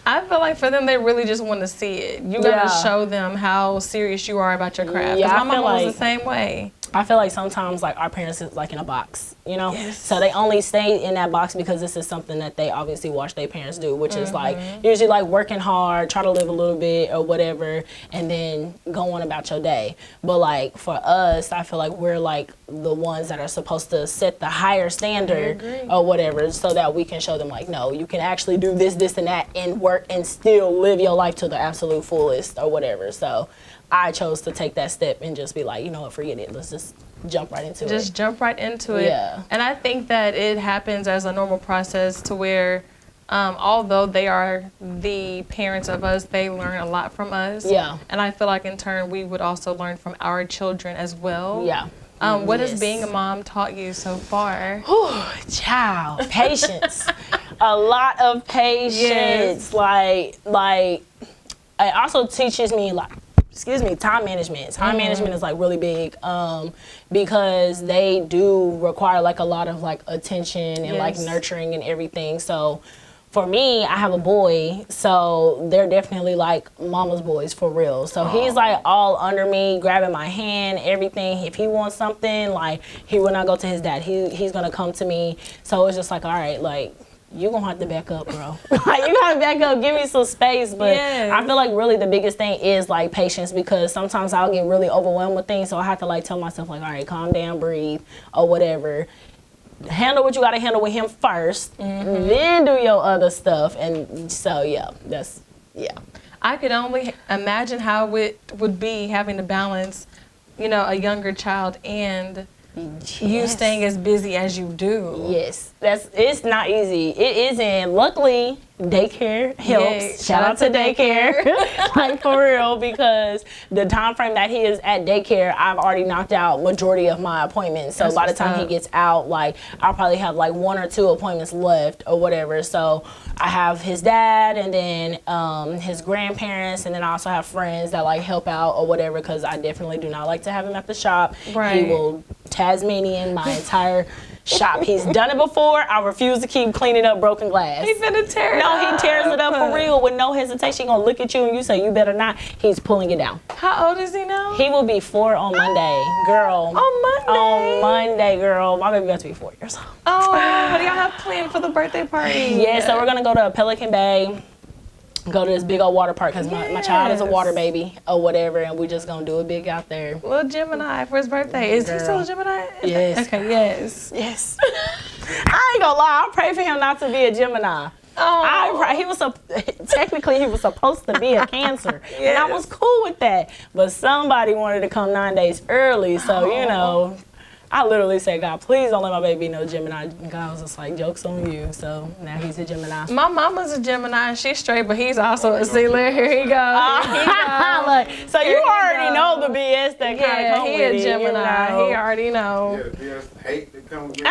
I feel like for them, they really just want to see it. You gotta show them how serious you are about your craft. Yeah, my mom was the same way. I feel like sometimes like our parents is like in a box, you know? Yes. So they only stay in that box because this is something that they obviously watch their parents do, which is like usually like working hard, try to live a little bit or whatever, and then go on about your day. But like for us, I feel like we're like the ones that are supposed to set the higher standard or whatever, so that we can show them like, no, you can actually do this, this, and that and work and still live your life to the absolute fullest or whatever. So I chose to take that step and just be like, you know what, forget it. Let's just jump right into it. Just jump right into it. Yeah. And I think that it happens as a normal process to where, although they are the parents of us, they learn a lot from us. Yeah. And I feel like in turn, we would also learn from our children as well. Yeah. What has being a mom taught you so far? Child, patience. A lot of patience. Yes. Like, it also teaches me like, time management. Time management is like really big because they do require like a lot of like attention and like nurturing and everything. So for me, I have a boy, so they're definitely like mama's boys for real. So he's like all under me, grabbing my hand, everything. If he wants something, like he will not go to his dad. He's gonna come to me. So it's just like, all right, like, you're going to have to back up, bro. Like, you got to back up. Give me some space. But I feel like really the biggest thing is, like, patience, because sometimes I'll get really overwhelmed with things. So I have to, like, tell myself, like, all right, calm down, breathe, or whatever. Handle what you got to handle with him first, then do your other stuff. And so, I could only imagine how it would be having to balance, you know, a younger child and you staying as busy as you do. Yes, it's not easy. It isn't. Luckily, daycare helps. Shout out to daycare, like for real, because the time frame that he is at daycare, I've already knocked out majority of my appointments. So by the time he gets out, like I'll probably have like 1 or 2 appointments left or whatever. So I have his dad and then his grandparents, and then I also have friends that like help out or whatever, because I definitely do not like to have him at the shop. Right. He will Tasmanian my entire shop. He's done it before. I refuse to keep cleaning up broken glass. He's gonna tear it up. No, he tears it up for real with no hesitation. He gonna look at you and you say, you better not. He's pulling it down. How old is he now? He will be 4 on Monday, girl. On Monday? On Monday, girl. My baby got to be 4 years old. Oh, what do y'all have planned for the birthday party? Yeah, so we're gonna go to Pelican Bay. Go to this big old water park because my child is a water baby or whatever, and we just gonna do it big out there. Little Gemini for his birthday. Is he still a Gemini? Yes. Okay, yes. Yes. I ain't gonna lie, I pray for him not to be a Gemini. Oh. Technically he was supposed to be a Cancer, and I was cool with that. But somebody wanted to come 9 days early, so you know. I literally said, God, please don't let my baby be no Gemini. And God was just like, joke's on you. So now he's a Gemini. My mama's a Gemini and she's straight, but he's also a Sealer. Here he goes. Look, so you already know the BS that kind of comes he with a Gemini. You know? He already know. Yeah, the BS hate that comes with I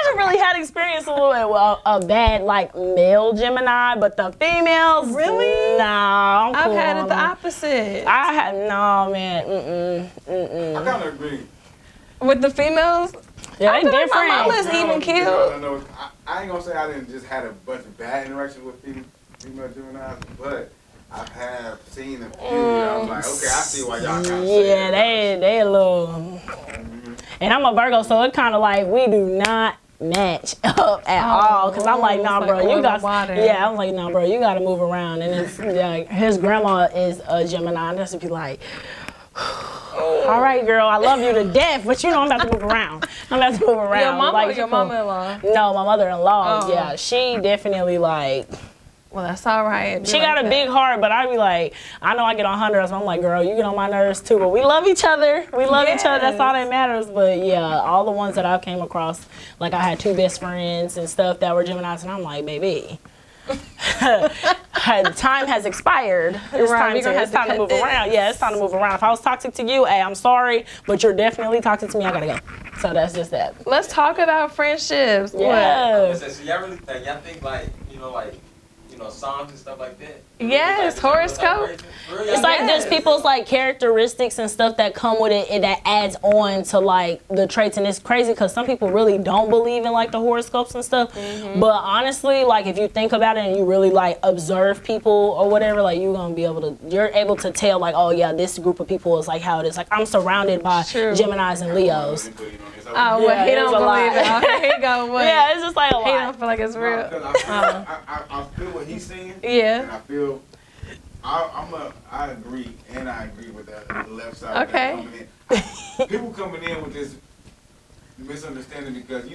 haven't really had experience a little bit with a bad like male Gemini, but the females, Really? Nah, I'm I've cool had on it the them. opposite. I had no man. I kind of agree. With the females, Yeah, I they feel like my mama different. is even killed. I ain't gonna say I didn't just had a bunch of bad interactions with female Geminis, but I have seen a few that I was like, okay, I see why y'all kind of Yeah, they a little. And I'm a Virgo, so it kind of like we do not match up at all. Cause I'm like, nah, it's bro, like you oil got. and water. Yeah, I'm like, nah, bro, you got to move around. And it's like his grandma is a Gemini, and that's to be like. All right, girl, I love you to death, but you know I'm about to move around. I'm about to move around. Your mama like, or your mama-in-law? No, my mother-in-law. Oh. Yeah, she definitely like. Well, that's all right. She got a big heart, but I be like, I know I get on her nerves. I'm like, girl, you get on my nerves too. But we love each other. We love each other. That's all that matters. But yeah, all the ones that I came across, like I had 2 best friends and stuff that were Geminis, and I'm like, baby. Time has expired. It's Right, time to move around. Yeah, it's time to move around. If I was toxic to you, hey, I'm sorry, but you're definitely toxic to me. I gotta go. So that's just that. Let's talk about friendships. Yeah. So y'all really think, like, songs and stuff like that? Yes, Like, horoscope. It's like Yes. there's people's like characteristics and stuff that come with it and that adds on to like the traits, and it's crazy because some people really don't believe in like the horoscopes and stuff. But honestly, like if you think about it and you really like observe people or whatever, like you're able to tell like, oh yeah, this group of people is like how it is. Like I'm surrounded by True. Geminis and Leos. Oh, well, Yeah, he it don't was a believe lot. it. Okay, he go, what? Yeah, it's just like a He don't lot. feel like it's real. I feel what he's saying. Yeah. And I feel I agree, and I agree with the left side. Okay. Coming in. People coming in with this misunderstanding because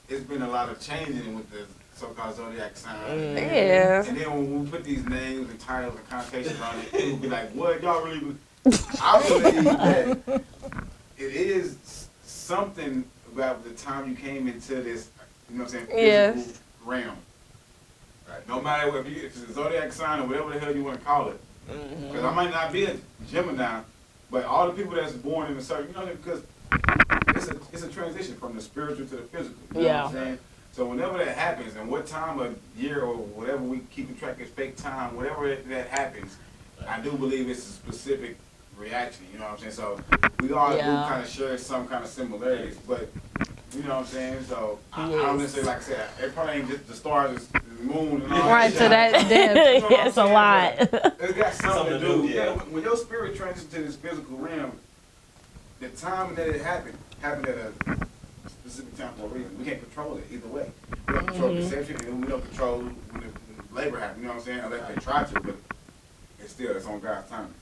it's been a lot of changing with the so-called zodiac sign. Yes. And then when we put these names and titles and connotations on it, people be like, "What y'all really?" I believe that it is something about the time you came into this, physical Yes. realm. Right. No matter if it's a zodiac sign or whatever the hell you want to call it. Because I might not be a Gemini, but all the people that's born in a certain, because it's a transition from the spiritual to the physical. You know what I'm saying? So whenever that happens, and what time of year or whatever we keeping track of fake time, whatever that happens, I do believe it's a specific reaction. You know what I'm saying? So we all do kind of share some kind of similarities, but you know what I'm saying? So I don't necessarily, like I said, it probably ain't just the stars, the moon, and all Right, that. to that depth. Yeah, it's a lot. It's got something to do. Yeah. When your spirit transitions to this physical realm, the time that it happened at a specific time for a reason. We can't control it either way. We don't control perception, and we don't control when the labor happens. You know what I'm saying? Unless they try to, but it's on God's timing.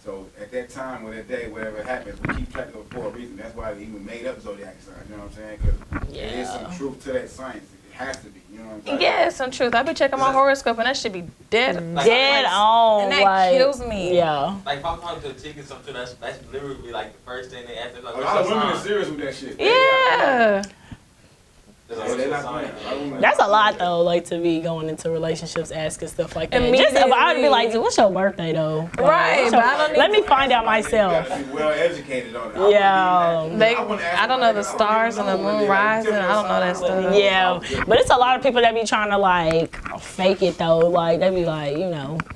So at that time, or that day, whatever it happens, we keep track of it for a reason. That's why they even made up zodiac signs. You know what I'm saying? Because there is some truth to that science. It has to be. You know what I'm saying? Yeah, some truth. I be checking my horoscope and that should be dead. Dead on. And that like, kills me. Yeah. Like if I'm talking to a chick or something, that's literally be like the first thing they ask. Like, A what's lot of your women are sign? serious with that shit. Yeah. They're like, Yeah, what's they're your not sign? playing. A lot of women- That's a lot though, like to be going into relationships, asking stuff like that. Just, Immediately. I'd be like, what's your birthday though? Like, Right, what's but your- I don't let need- me find out You myself. gotta be well educated on it. Yeah. I don't know the stars and the moon rising. I don't know that stuff. Yeah, but it's a lot of people that be trying to like fake it though. Like they be like,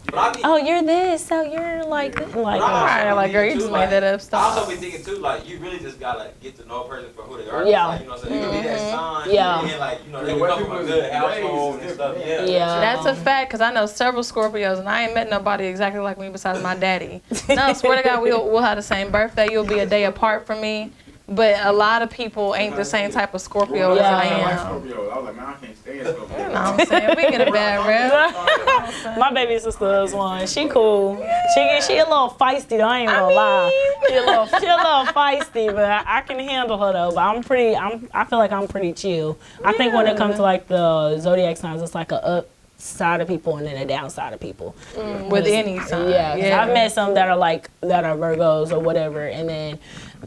But I be, oh, you're this, so you're like, this. Like, but I also Right, be like, girl, you thinking, just too, made that up I stuff. also be thinking too, like you really just gotta get to know a person for who they are. Yeah. Like, you know what I'm saying? You can be that sign. Yeah. And like, they The can way come from people a is good raised household is and stuff. different. Yeah. That's a fact, because I know several Scorpios, and I ain't met nobody exactly like me besides my daddy. No, I swear to God, we'll have the same birthday. You'll be a day apart from me. But a lot of people ain't the same type of Scorpio as I I like am. Scorpio. I was like, man, I can't stand You know Scorpio. what I'm saying? We get a bad rep. my baby sister is one. She cool. She a little feisty though. I ain't gonna lie. She a little feisty, but I can handle her though. But I feel like I'm pretty chill. I think when it comes to like the zodiac signs, it's like a up side of people and then a downside of people. With any sign. Yeah, 'cause I've met some that are Virgos or whatever, and then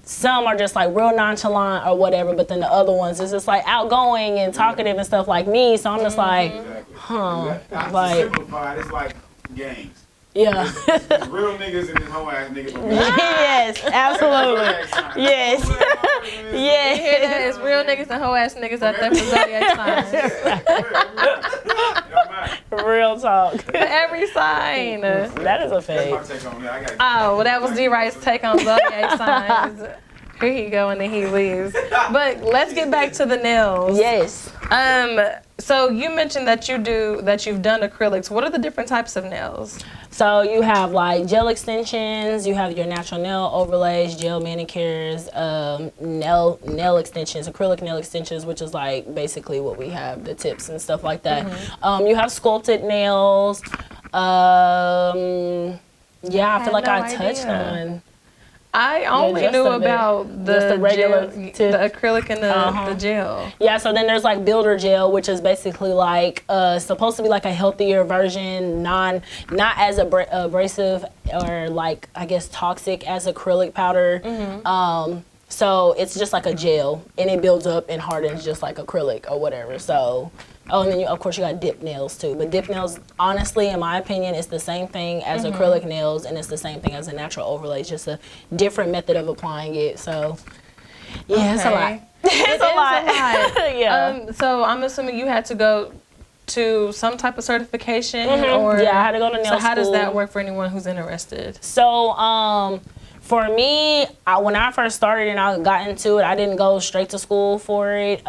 some are just like real nonchalant or whatever, but then the other ones is just like outgoing and talkative and stuff like me. So I'm just like, Exactly. huh, To like, simplify it, it's like games. Yeah. There's real niggas and this whole ass niggas. Yes, absolutely. Yes. Yes. It's real niggas and hoe ass niggas out there for zodiac signs. Real talk. Every sign. That is a That's my fake. take on that. I got Oh, well, that was D-Wright's take on zodiac signs. Here he go, and then he leaves. But let's get back to the nails. Yes. So you mentioned that you've done acrylics. What are the different types of nails? So you have like gel extensions, you have your natural nail overlays, gel manicures, nail extensions, acrylic nail extensions, which is like basically what we have, the tips and stuff like that. You have sculpted nails. Yeah, I feel like no I touched idea. on. I only gist knew of it. about Just the regular gel, tip. the acrylic and the gel. Yeah, so then there's like builder gel, which is basically like supposed to be like a healthier version, not as abrasive or like I guess toxic as acrylic powder. So it's just like a gel, and it builds up and hardens just like acrylic or whatever. So, and then of course you got dip nails too. But dip nails, honestly, in my opinion, it's the same thing as acrylic nails, and it's the same thing as a natural overlay. It's just a different method of applying it. So, yeah, it's a lot. It's a lot. Yeah. So I'm assuming you had to go to some type of certification, or Yeah, I had to go to nail So how does school. that work for anyone who's interested? So, for me, when I first started and I got into it, I didn't go straight to school for it.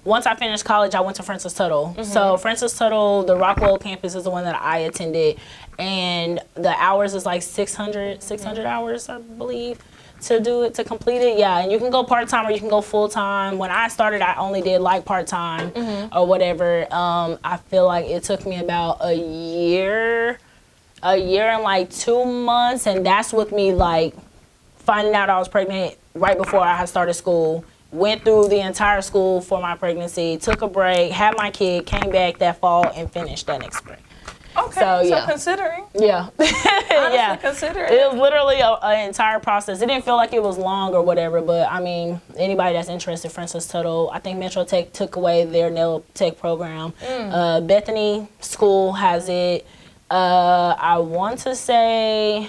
Once I finished college, I went to Francis Tuttle. So Francis Tuttle, the Rockwell campus is the one that I attended, and the hours is like 600 hours, I believe, to complete it. Yeah, and you can go part-time or you can go full-time. When I started, I only did like part-time or whatever. I feel like it took me about a year and like 2 months, and that's with me like finding out I was pregnant right before I had started school. Went through the entire school for my pregnancy, took a break, had my kid, came back that fall, and finished that next spring. Okay, So, yeah. considering, Yeah. Yeah. considering. It was literally an entire process. It didn't feel like it was long or whatever, but I mean, anybody that's interested, Francis Tuttle, I think Metro Tech took away their nail tech program. Bethany School has it. I want to say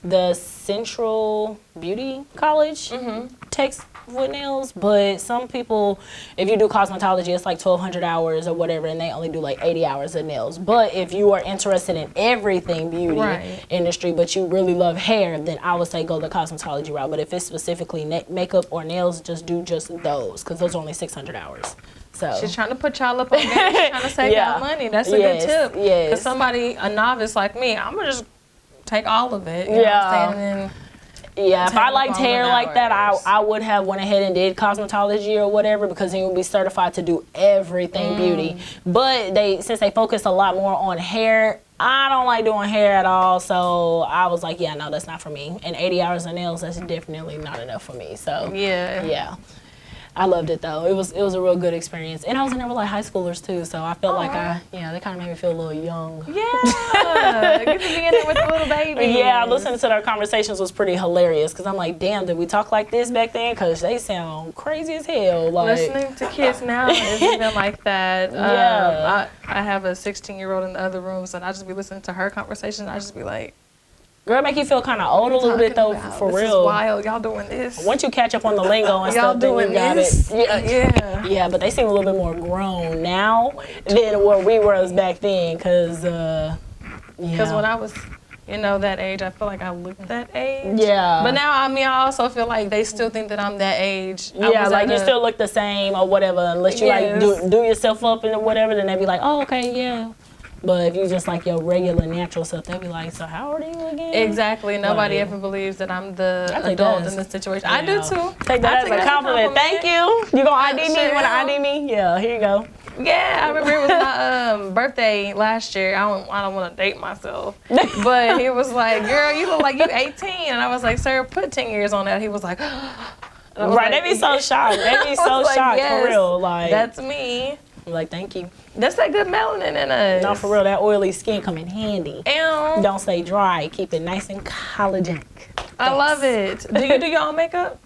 the Central Beauty College takes with nails, but some people, if you do cosmetology, it's like 1,200 hours or whatever, and they only do like 80 hours of nails. But if you are interested in everything beauty industry, but you really love hair, then I would say go the cosmetology route. But if it's specifically makeup or nails, just do just those, because those are only 600 hours. So She's trying to put y'all up on game. She's trying to save y'all money. That's a good tip. Yes. Because somebody, a novice like me, I'm going to just take all of it. You know what I'm saying? And yeah, if I liked all hair the like that, hours. I would have went ahead and did cosmetology or whatever, because then you would be certified to do everything beauty. But since they focus a lot more on hair, I don't like doing hair at all. So I was like, yeah, no, that's not for me. And 80 hours of nails, that's definitely not enough for me. So yeah. I loved it though. It was a real good experience, and I was in there with like high schoolers too. So I felt like they kind of made me feel a little young. Yeah, get to be in there with the little babies. Yeah, listening to their conversations was pretty hilarious, because I'm like, damn, did we talk like this back then? Because they sound crazy as hell. Like, listening to kids now is even like that. I have a 16-year-old in the other room, so I just be listening to her conversations. I just be like, girl, make you feel kind of old a little bit though, for this real. Is wild, y'all doing this. Once you catch up on the lingo and Y'all stuff, then you doing got this? it. Yeah, but they seem a little bit more grown now than where we were back then, because Because when I was, that age, I feel like I looked that age. Yeah. But now, I also feel like they still think that I'm that age. Yeah, like you still look the same or whatever, unless you like do yourself up and whatever, then they be like, oh, okay, yeah. But if you just like your regular natural self, they'll be like, so how old are you again? Exactly. Nobody ever believes that I'm the adult in this situation. Yeah. I do too. Take that as a compliment. Thank you. You gonna ID me? You wanna ID me? Yeah, here you go. Yeah, I remember it was my birthday last year. I don't want to date myself, but he was like, "Girl, you look like you 18," and I was like, "Sir, put 10 years on that." He was like, "Right." They be so shocked. They be so shocked, yes, for real. Like, that's me. I'm like, thank you. That's that good melanin in us. No, for real, that oily skin come in handy. Ew. Don't stay dry. Keep it nice and collagen. I love it. Do you do your own makeup?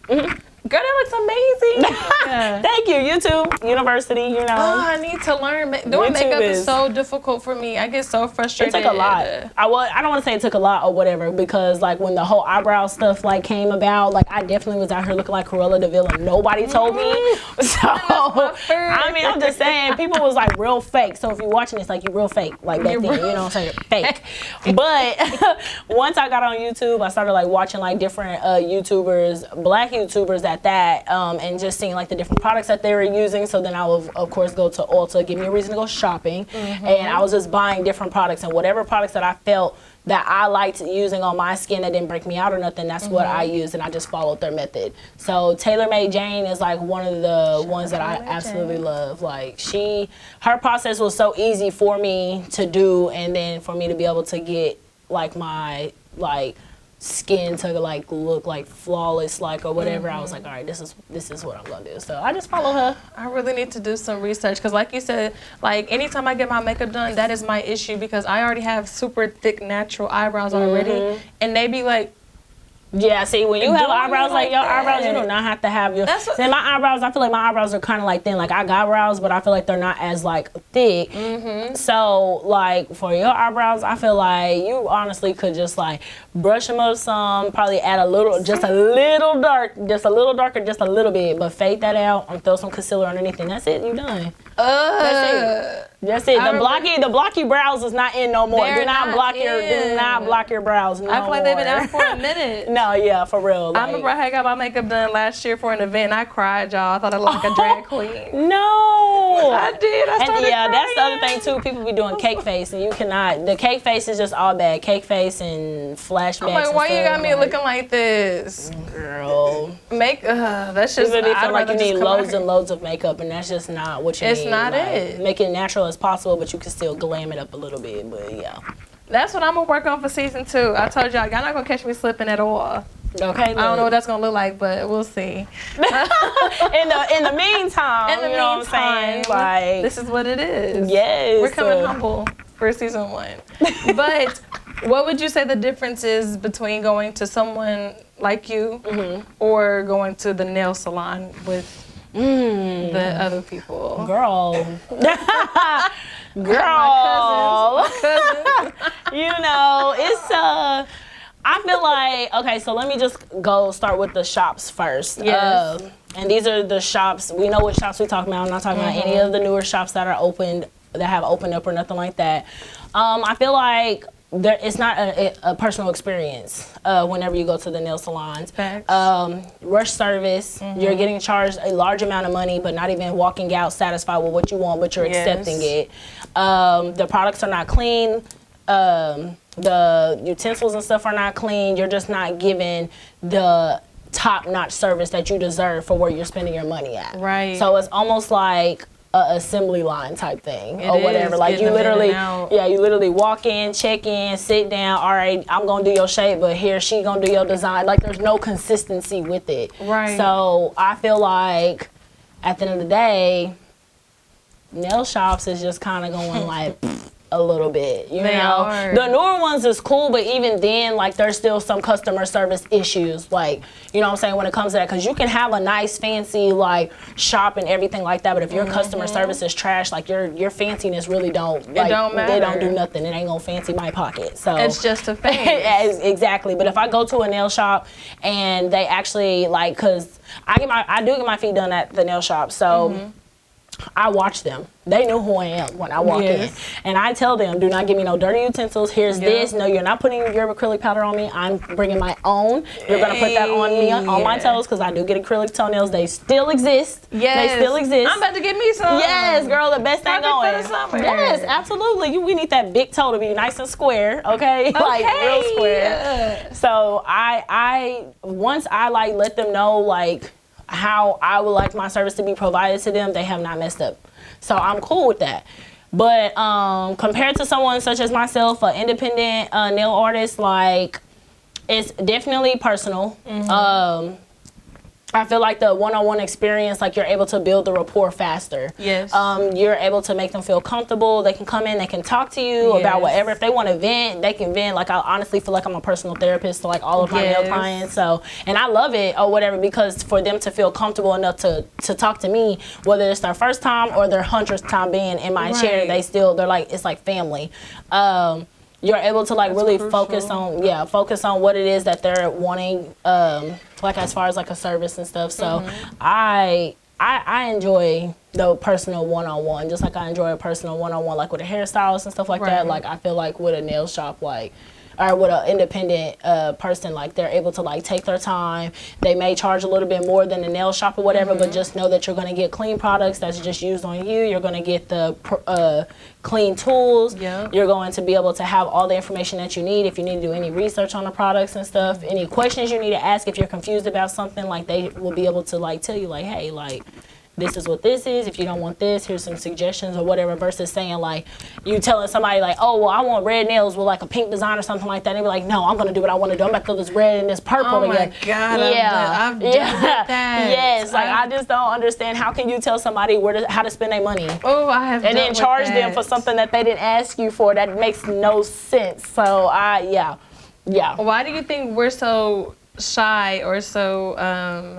Girl, that looks amazing. Yeah. Thank you, YouTube University. You know, Oh, I need to learn. Doing YouTube makeup is is- so difficult for me. I get so it frustrated. took a lot. I don't want to say it took a lot or whatever, because like when the whole eyebrow stuff like came about, like I definitely was out here looking like Cruella de Vil and nobody told me. So I mean, I'm just saying, people was like real fake. So if you're watching this, like you real fake, like back then, you know what I'm saying, fake. But once I got on YouTube, I started like watching like different YouTubers, black YouTubers at that, and just seeing like the different products that they were using. So then I would of course go to Ulta, give me a reason to go shopping, and I was just buying different products, and whatever products that I felt that I liked using on my skin that didn't break me out or nothing, that's what I used, and I just followed their method. So TaylorMade Jane is like one of the ones that I absolutely love. Like her process was so easy for me to do, and then for me to be able to get like my skin to like look like flawless, like, or whatever. I was like, all right, this is what I'm gonna do. So I just follow her. I really need to do some research, because like you said, like anytime I get my makeup done, that is my issue, because I already have super thick natural eyebrows already, and they be like, yeah, see, when you have eyebrows like your that. eyebrows, you do not have to have your. That's what- See, my eyebrows, I feel like my eyebrows are kind of like thin. Like I got brows, but I feel like they're not as like thick. So like for your eyebrows, I feel like you honestly could just like brush them up some, probably add a little, just a little darker, just a little bit, but fade that out and throw some concealer underneath, and that's it. You done. That's it. That's it. The blocky brows is not in no more. Do not block your brows. No I feel like they've been more. out for a minute. No, yeah, for real. I Like, remember I had got my makeup done last year for an event, and I cried, y'all. I thought I looked like a drag queen. No. I did. I started And that's the other crying. thing too. People be doing cake face, and you cannot. The cake face is just all bad. Cake face and flashbacks. I'm like, and why you stuff, got me like, looking like this? girl? That's just. People be I'd feeling like you rather need just come out loads here. and loads of makeup, and that's just not what you need. It's not Like, it. Make it natural as possible, but you can still glam it up a little bit. But yeah. That's what I'm gonna work on for season 2. I told y'all not gonna catch me slipping at all. Okay. I don't know what that's gonna look like, but we'll see. In the meantime, In the you know what I'm saying? meantime, Like, this is what it is. yes. We're coming humble for season 1. But what would you say the difference is between going to someone like you or going to the nail salon with the other people? girl. My cousins. You know, it's I feel like, okay, so let me just start with the shops first. Yes. And these are the shops, we know what shops we're talking about. I'm not talking about any of the newer shops that have opened up or nothing like that. I feel like it's not a personal experience whenever you go to the nail salons. Facts. Rush service, you're getting charged a large amount of money, but not even walking out satisfied with what you want, but you're accepting it. The products are not clean. The utensils and stuff are not clean. You're just not given the top-notch service that you deserve for where you're spending your money at. Right. So it's almost like a assembly line type thing It or whatever. is, Like you getting them in literally, and out. you literally walk in, check in, sit down. All right, I'm gonna do your shape, but here she gonna do your design. Like there's no consistency with it. Right. So I feel like at the end of the day, nail shops is just kind of going like a little bit, you They know. are. The newer ones is cool, but even then, like there's still some customer service issues, like, you know what I'm saying, when it comes to that, because you can have a nice fancy like shop and everything like that, but if your customer service is trash, like your fanciness really don't like, don't they don't matter. do nothing. It ain't gonna fancy my pocket. So It's just a face. Exactly. But if I go to a nail shop and they actually like, cause I do get my feet done at the nail shop, so I watch them. They know who I am when I walk in. And I tell them, do not give me no dirty utensils. Here's this. No, you're not putting your acrylic powder on me. I'm bringing my own. You're going to put that on me, on my toes, because I do get acrylic toenails. They still exist. Yes. They still exist. I'm about to get me some. Yes, girl, the best thing Perfect for going. the summer. Yes, absolutely. We need that big toe to be nice and square, okay? Like real square. So I once I like let them know like how I would like my service to be provided to them, they have not messed up. So I'm cool with that. But compared to someone such as myself, an independent nail artist, like it's definitely personal. I feel like the one-on-one experience, like you're able to build the rapport faster. Yes. You're able to make them feel comfortable. They can come in, they can talk to you about whatever. If they want to vent, they can vent. Like I honestly feel like I'm a personal therapist to like all of my male clients. So, and I love it or whatever because for them to feel comfortable enough to talk to me, whether it's their first time or their 100th time being in my chair, they're like, it's like family. You're able to like really focus on what it is that they're wanting, like as far as like a service and stuff. So I enjoy the personal one-on-one, just like I enjoy a personal one-on-one, like with a hairstylist and stuff like that. Like I feel like with a nail shop, like, or with an independent person, like they're able to like take their time. They may charge a little bit more than the nail shop or whatever, but just know that you're going to get clean products that's just used on you. You're going to get the clean tools. You're going to be able to have all the information that you need if you need to do any research on the products and stuff. Any questions you need to ask if you're confused about something, like they will be able to like tell you like, hey, like, this is what this is. If you don't want this, here's some suggestions or whatever, versus saying like, you telling somebody like, oh, well, I want red nails with like a pink design or something like that. And they be like, no, I'm going to do what I want to do. I'm going to throw this red and this purple together. Oh my God, I've done that. Yes, like I just don't understand. How can you tell somebody how to spend their money? Oh, I have and then charge them for something that they didn't ask you for? That makes no sense. So yeah. Why do you think we're so shy or so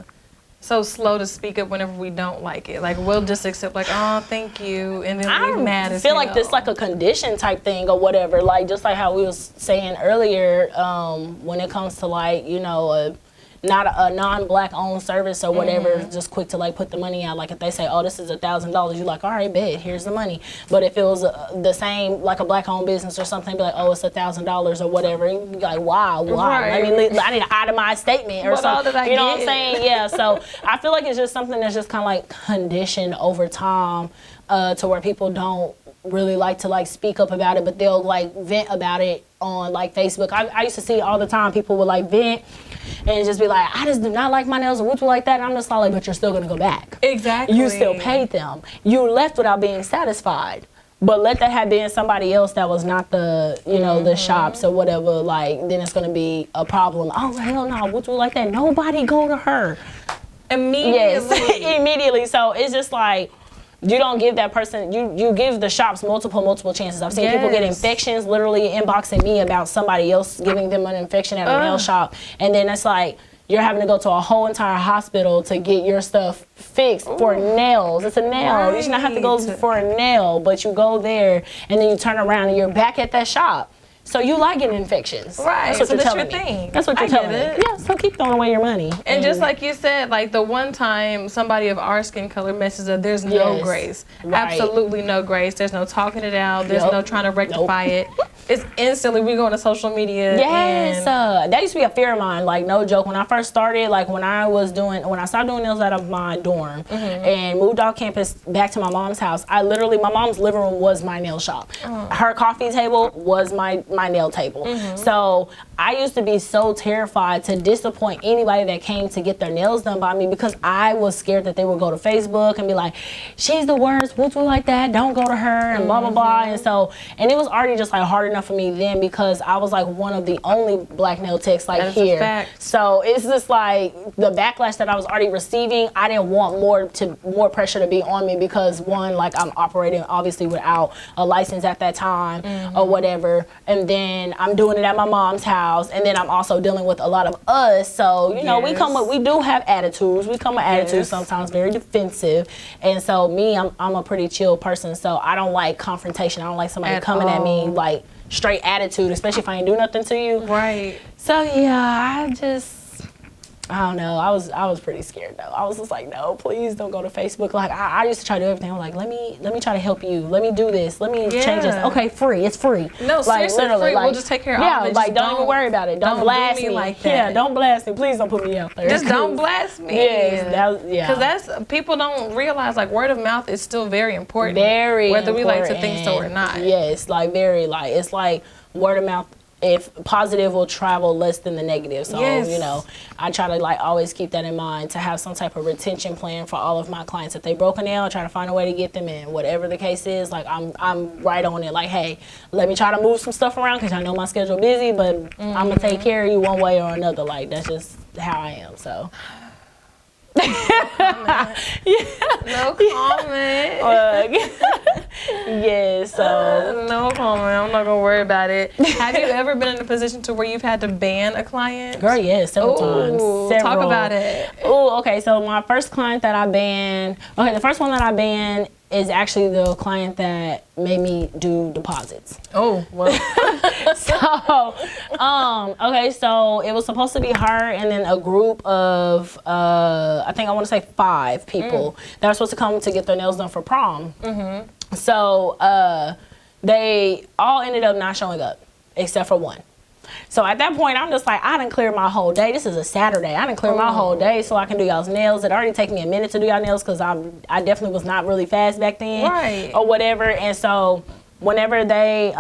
slow to speak up whenever we don't like it? Like we'll just accept like, oh, thank you, and then we're mad as hell. I feel like this like a condition type thing or whatever. Like just like how we was saying earlier, when it comes to like, you know, not a non-black owned service or whatever, just quick to like put the money out. Like if they say, oh, this is $1,000, you're like, all right, bet, here's the money. But if it was the same, like a black owned business or something, be like, oh, it's $1,000 or whatever. And you're like, wow. Right. I mean, I need an itemized statement or something. You know what I'm saying? Yeah. So I feel like it's just something that's just kind of like conditioned over time to where people don't really like to like speak up about it, but they'll like vent about it on like Facebook. I used to see all the time people would like vent and just be like, I just do not like my nails or whoop like that. And I'm just like, but you're still gonna go back. Exactly. You still paid them. You left without being satisfied. But let that have been somebody else that was not the, you know, the shops or whatever, like, then it's gonna be a problem. Oh, hell no, whoop like that. Nobody go to her. Immediately. Yes, immediately. So it's just like, you don't give that person, you give the shops multiple chances. I've seen people get infections, literally inboxing me about somebody else giving them an infection at a nail shop. And then it's like, you're having to go to a whole entire hospital to get your stuff fixed for nails. It's a nail. You should not have to go for a nail, but you go there and then you turn around and you're back at that shop. So you like getting infections. Right. That's what so you're that's telling your me. thing. That's what you're telling me. Yeah, so keep throwing away your money. And just like you said, like the one time somebody of our skin color messes up, there's no grace. Right. Absolutely no grace. There's no talking it out. There's no trying to rectify it. It's instantly, we go on to social media. Yes, that used to be a fear of mine. Like, no joke. When I first started, like when I started doing nails out of my dorm and moved off campus back to my mom's house, my mom's living room was my nail shop. Her coffee table was my nail table. So I used to be so terrified to disappoint anybody that came to get their nails done by me because I was scared that they would go to Facebook and be like, she's the worst, what's like that, don't go to her, and blah, blah, blah. And it was already just like hard enough for me then because I was like one of the only black nail techs like here. So it's just like the backlash that I was already receiving, I didn't want more pressure to be on me because one, like I'm operating obviously without a license at that time or whatever. And then I'm doing it at my mom's house. And then I'm also dealing with a lot of us. So, you know, we do have attitudes. We come with attitudes sometimes, very defensive. And so I'm a pretty chill person. So I don't like confrontation. I don't like somebody coming at me like straight attitude, especially if I ain't do nothing to you. Right. So yeah, I don't know. I was pretty scared though. I was just like, no, please don't go to Facebook. Like I used to try to do everything. I'm like, let me try to help you. Let me do this. Let me change this. Okay, free. It's free. No, like, seriously, free. Like, we'll just take care of it. Yeah, like don't even worry about it. Don't blast me like that. Yeah, don't blast me. Please don't put me out there. Just don't blast me. Yes, because that's people don't realize like word of mouth is still very important. Very whether important. we like to think so or not. Yes, like very like it's like word of mouth. If positive will travel less than the negative. So, you know, I try to like always keep that in mind to have some type of retention plan for all of my clients. If they broke a nail, I try to find a way to get them in. Whatever the case is, like I'm right on it. Like, hey, let me try to move some stuff around because I know my schedule busy, but I'm going to take care of you one way or another. Like, that's just how I am, so. No comment. Yeah, so No comment. I'm not gonna worry about it. Have you ever been in a position to where you've had to ban a client? girl, yeah, several times. Talk Several. about it. Oh, okay. So my first client that I banned. Okay, the first one that I banned is actually the client that made me do deposits. Oh, well. So, okay, so it was supposed to be her and then a group of, I think I want to say 5 people that were supposed to come to get their nails done for prom. So, they all ended up not showing up, except for one. So at that point, I'm just like, I done cleared my whole day. This is a Saturday. I done cleared my whole day so I can do y'all's nails. It already taken me a minute to do y'all nails because I definitely was not really fast back then. Right. Or whatever. And so whenever they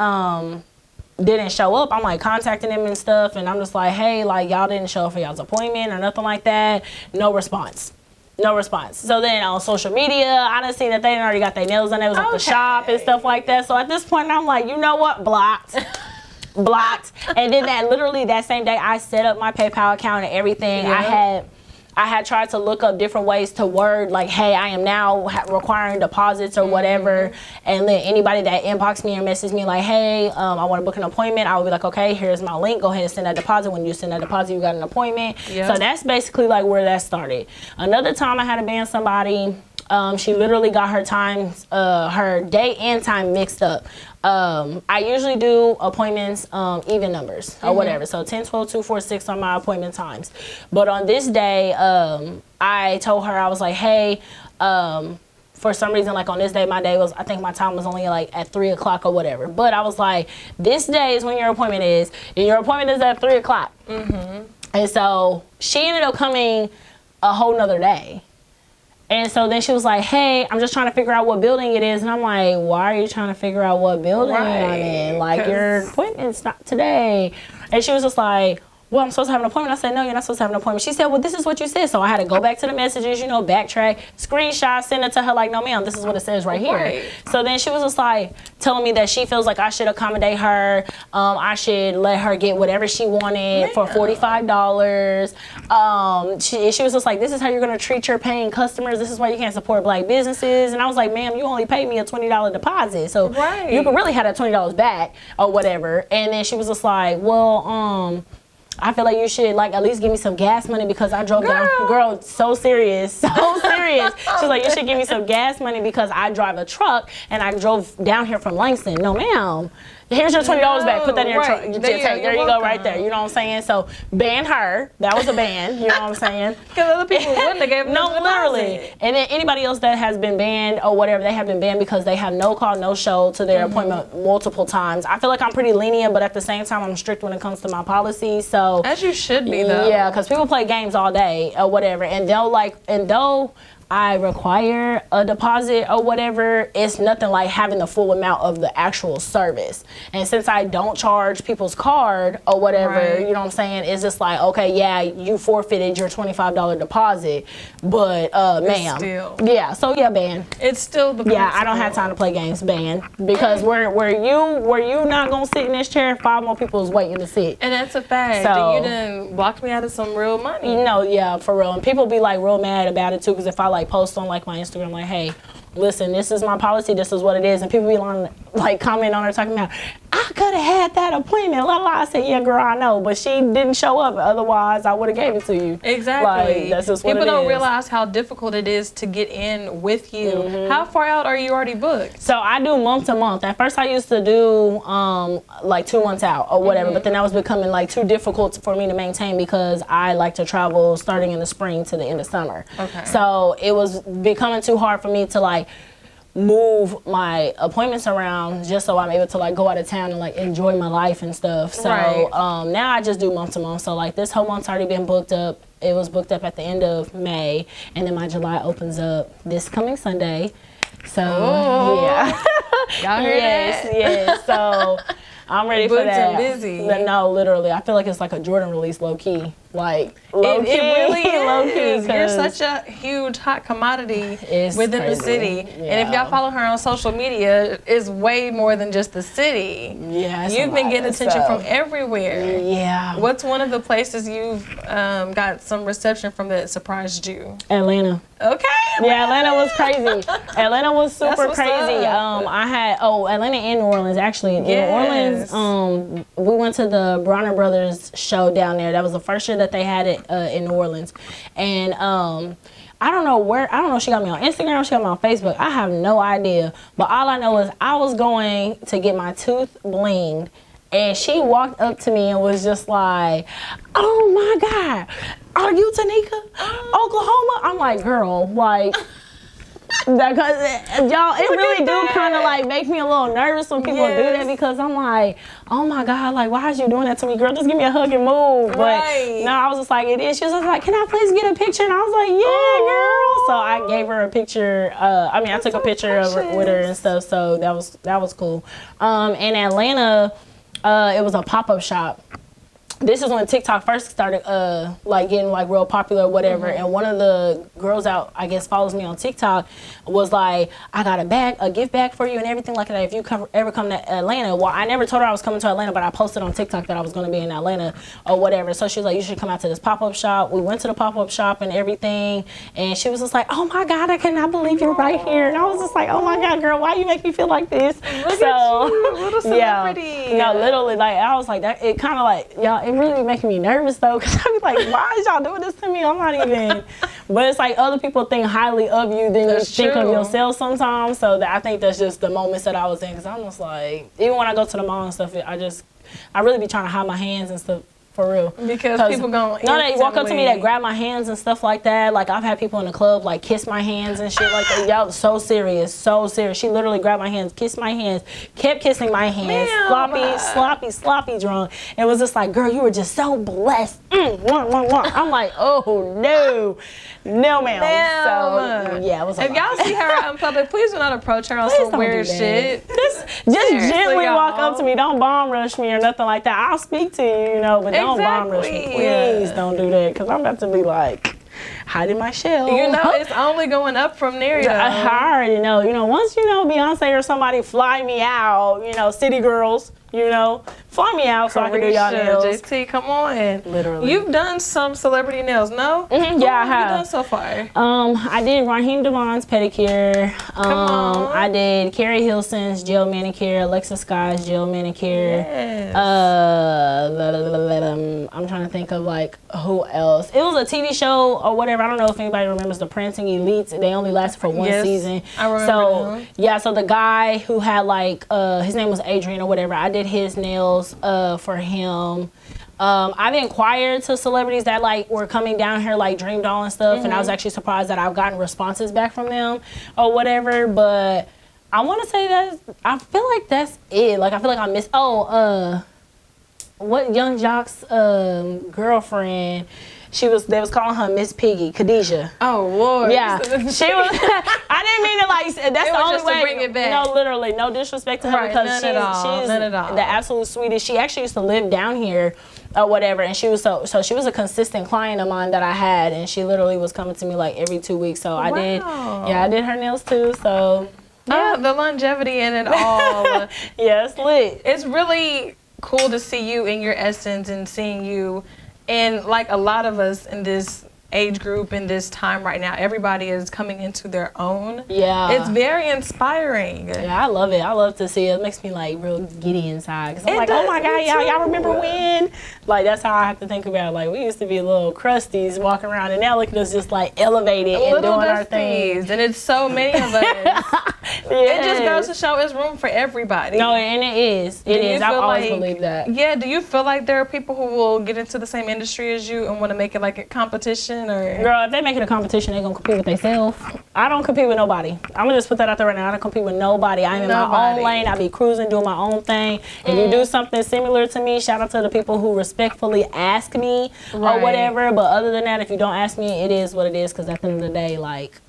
didn't show up, I'm like contacting them and stuff. And I'm just like, hey, like y'all didn't show up for y'all's appointment or nothing like that. No response. No response. So then on social media, I done seen that they already got their nails done. They was at the shop and stuff like that. So at this point, I'm like, you know what? Blocked. And then that same day I set up my PayPal account and everything. I had tried to look up different ways to word like, hey, I am now requiring deposits or whatever, and then anybody that inbox me or message me like, hey, I want to book an appointment, I would be like, okay, here's my link, go ahead and send that deposit. When you send that deposit, you got an appointment. So that's basically like where that started. Another time I had to ban somebody. She literally got her times, her date and time mixed up. I usually do appointments, even numbers or whatever. So 10, 12, 2, 4, 6 are my appointment times. But on this day, I told her, I was like, hey, for some reason, like on this day, I think my time was only like at 3 o'clock or whatever. But I was like, this day is when your appointment is, and your appointment is at 3 o'clock. And so she ended up coming a whole nother day. And so then she was like, hey, I'm just trying to figure out what building it is. And I'm like, why are you trying to figure out what building I'm in? Like, your appointment's not today. And she was just like, well, I'm supposed to have an appointment. I said, no, you're not supposed to have an appointment. She said, well, this is what you said. So I had to go back to the messages, backtrack, screenshot, send it to her like, no, ma'am, this is what it says right here. So then she was just like telling me that she feels like I should accommodate her. I should let her get whatever she wanted for $45. She was just like, this is how you're going to treat your paying customers. This is why you can't support Black businesses. And I was like, ma'am, you only paid me a $20 deposit. So you could really have that $20 back or whatever. And then she was just like, well, I feel like you should like at least give me some gas money because I drove down. Girl, so serious, so serious. She's like, you should give me some gas money because I drive a truck and I drove down here from Langston. No, ma'am. Here's your $20 back. Put that in your truck. There you go, right there. You know what I'm saying? So ban her. That was a ban. You know what I'm saying? Because other people wouldn't have given no, literally. And then anybody else that has been banned or whatever, they have been banned because they have no call, no show to their appointment multiple times. I feel like I'm pretty lenient, but at the same time, I'm strict when it comes to my policies. So as you should be, though. Yeah, because people play games all day or whatever, and though I require a deposit or whatever, it's nothing like having the full amount of the actual service. And since I don't charge people's card or whatever, you know what I'm saying, it's just like, okay, yeah, you forfeited your $25 deposit, but ma'am. Yeah, so yeah, ban. It's still the Yeah, I don't have time to play games, ban. Because where you not gonna sit in this chair, 5 more people is waiting to sit. And that's a fact. So, you done blocked me out of some real money. Yeah, for real. And people be like real mad about it too, because if I like post on like my Instagram like, hey, listen, this is my policy, this is what it is, and people be like comment on her talking about, I could have had that appointment, la la. I said, yeah, girl, I know, but she didn't show up. Otherwise, I would have gave it to you. Exactly. Like, that's just what people it don't is. Realize how difficult it is to get in with you. How far out are you already booked? So I do month to month. At first, I used to do like 2 months out or whatever, but then that was becoming like too difficult for me to maintain because I like to travel starting in the spring to the end of summer. Okay. So it was becoming too hard for me to like move my appointments around just so I'm able to like go out of town and like enjoy my life and stuff. So now I just do month to month. So like this whole month's already been booked up. It was booked up at the end of May, and then my July opens up this coming Sunday. So yeah. Y'all hear that? Yes. So I'm ready for Booked that. and busy. No, literally. I feel like it's like a Jordan release, low key. Like low key, It really low key. is. You're such a huge hot commodity It's within crazy. the city. And if Yeah. y'all follow her on social media, it's way more than just the city. Yeah, it's a You've been lot getting of attention stuff. from everywhere. Yeah. What's one of the places you've got some reception from that surprised you? Atlanta. Okay. Yeah, Atlanta was crazy. Atlanta was super what's crazy. up. I had Atlanta and New Orleans actually. Yes. In New Orleans, we went to the Bronner Brothers show down there. That was the first year that they had it in New Orleans, and I don't know if she got me on Instagram or she got me on Facebook. I have no idea. But all I know is I was going to get my tooth blinged, and she walked up to me and was just like, "Oh my God, are you Tonika, Oklahoma?" I'm like, "Girl, like." Because y'all, it really do kind of like make me a little nervous when people do that, because I'm like, oh my God, like why is you doing that to me, girl? Just give me a hug and move. Right. But no, I was just like, it is. She was just like, can I please get a picture? And I was like, yeah, girl. So I gave her a picture. I took a picture of her, with her and stuff. So that was cool. In Atlanta, it was a pop-up shop. This is when TikTok first started like getting like real popular or whatever, and one of the girls out, I guess, follows me on TikTok, was like, I got a gift bag for you and everything like that if you ever come to Atlanta. Well, I never told her I was coming to Atlanta, but I posted on TikTok that I was going to be in Atlanta or whatever. So she was like, you should come out to this pop-up shop. We went to the pop-up shop and everything, and she was just like, oh my God, I cannot believe you're right here. And I was just like, oh my God, girl, why you make me feel like this? Look at you, little celebrity. Yeah, no, literally, like I was like that. It kind of like, y'all, it really be making me nervous though, because I be like, why is y'all doing this to me? I'm not even. But it's like other people think highly of you than you think of yourself sometimes. So I think that's just the moments that I was in, because I'm just like, even when I go to the mall and stuff, I really be trying to hide my hands and stuff. For real. Because people gonna they walk up to me, that grab my hands and stuff like that. Like I've had people in the club like kiss my hands and shit like that. Y'all so serious. She literally grabbed my hands, kissed my hands, kept kissing my hands, sloppy drunk. And was just like, girl, you were just so blessed. I'm like, oh no ma'am. So yeah, it was if y'all see her out in public, please do not approach her on some weird shit. Just gently walk up to me. Don't bomb rush me or nothing like that. I'll speak to you, but don't bomb rush me. Please don't do that, because I'm about to be like hiding my shell. It's only going up from there. I already know. Once Beyonce or somebody fly me out, city girls, fly me out so I can do y'all nails. JT, come on. Literally. You've done some celebrity nails, no? Mm-hmm, yeah, I have. What have you done so far? I did Raheem Devon's pedicure. Come on. I did Carrie Hilson's gel manicure, Alexa Sky's gel manicure. Yes. I'm trying to think of like who else. It was a TV show or whatever. I don't know if anybody remembers the Prancing Elites. They only lasted for one season. I remember them. So the guy who had like his name was Adrian or whatever. I did his nails for him. I've inquired to celebrities that like were coming down here, like Dream Doll and stuff, and I was actually surprised that I've gotten responses back from them or whatever. But I want to say that I feel like that's it. Like I feel like I missed. What Young Jock's girlfriend? They was calling her Miss Piggy, Khadijah. Oh Lord. Yeah, she was. I didn't mean to like. That's the only way. To bring it back. No, literally, no disrespect to her, because she's the absolute sweetest. She actually used to live down here, or whatever, and she was so she was a consistent client of mine that I had, and she literally was coming to me like every 2 weeks. So I did her nails too. So yeah, the longevity in it all. Yeah, it's lit. It's really cool to see you in your essence and seeing you. And like a lot of us in this age group, in this time right now, everybody is coming into their own. Yeah. It's very inspiring. Yeah, I love it. I love to see it. It makes me like real giddy inside. Cause I'm like, oh my God, y'all remember when? Like that's how I have to think about it. Like we used to be little crusties walking around, and now look at us just like elevated and doing our things. And it's so many of us. It just goes to show it's room for everybody. No, and it is. It is. I've always believed that. Yeah, do you feel like there are people who will get into the same industry as you and want to make it like a competition? Or girl, if they make it a competition, they're gonna compete with themselves. I don't compete with nobody. I'm gonna just put that out there right now. I don't compete with nobody. I'm in my own lane. I be cruising, doing my own thing. If you do something similar to me, shout out to the people who respectfully ask me or whatever. But other than that, if you don't ask me, it is what it is. Because at the end of the day, like,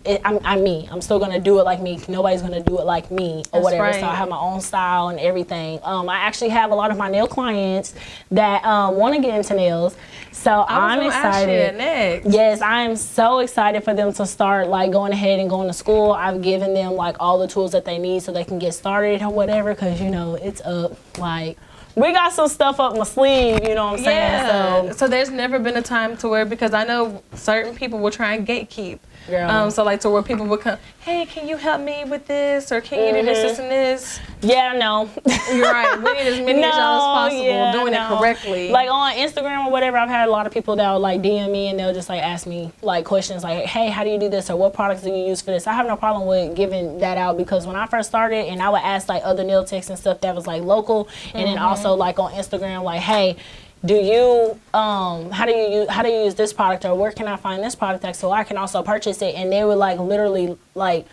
I'm me. I'm still gonna do it like me. Nobody's gonna do it like me or That's whatever. right. So I have my own style and everything. I actually have a lot of my nail clients that want to get into nails. So I'm gonna ask you that excited. next. Yes, I am so excited for them to start like going ahead and going to school. I've given them like all the tools that they need so they can get started or whatever. Cause you know it's up. Like we got some stuff up my sleeve. You know what I'm saying? Yeah. So there's never been a time to where, because I know certain people will try and gatekeep. Girl. So like to where people will come, hey, can you help me with this, or can you do this, and this? Yeah, no. You're right. We need as many jobs as possible, doing it correctly. Like on Instagram or whatever, I've had a lot of people that will like DM me and they'll just like ask me like questions like, hey, how do you do this, or what products do you use for this? I have no problem with giving that out, because when I first started, and I would ask like other nail techs and stuff that was like local, and then also like on Instagram, like, hey, do you how do you use this product, or where can I find this product at so I can also purchase it? And they would like literally like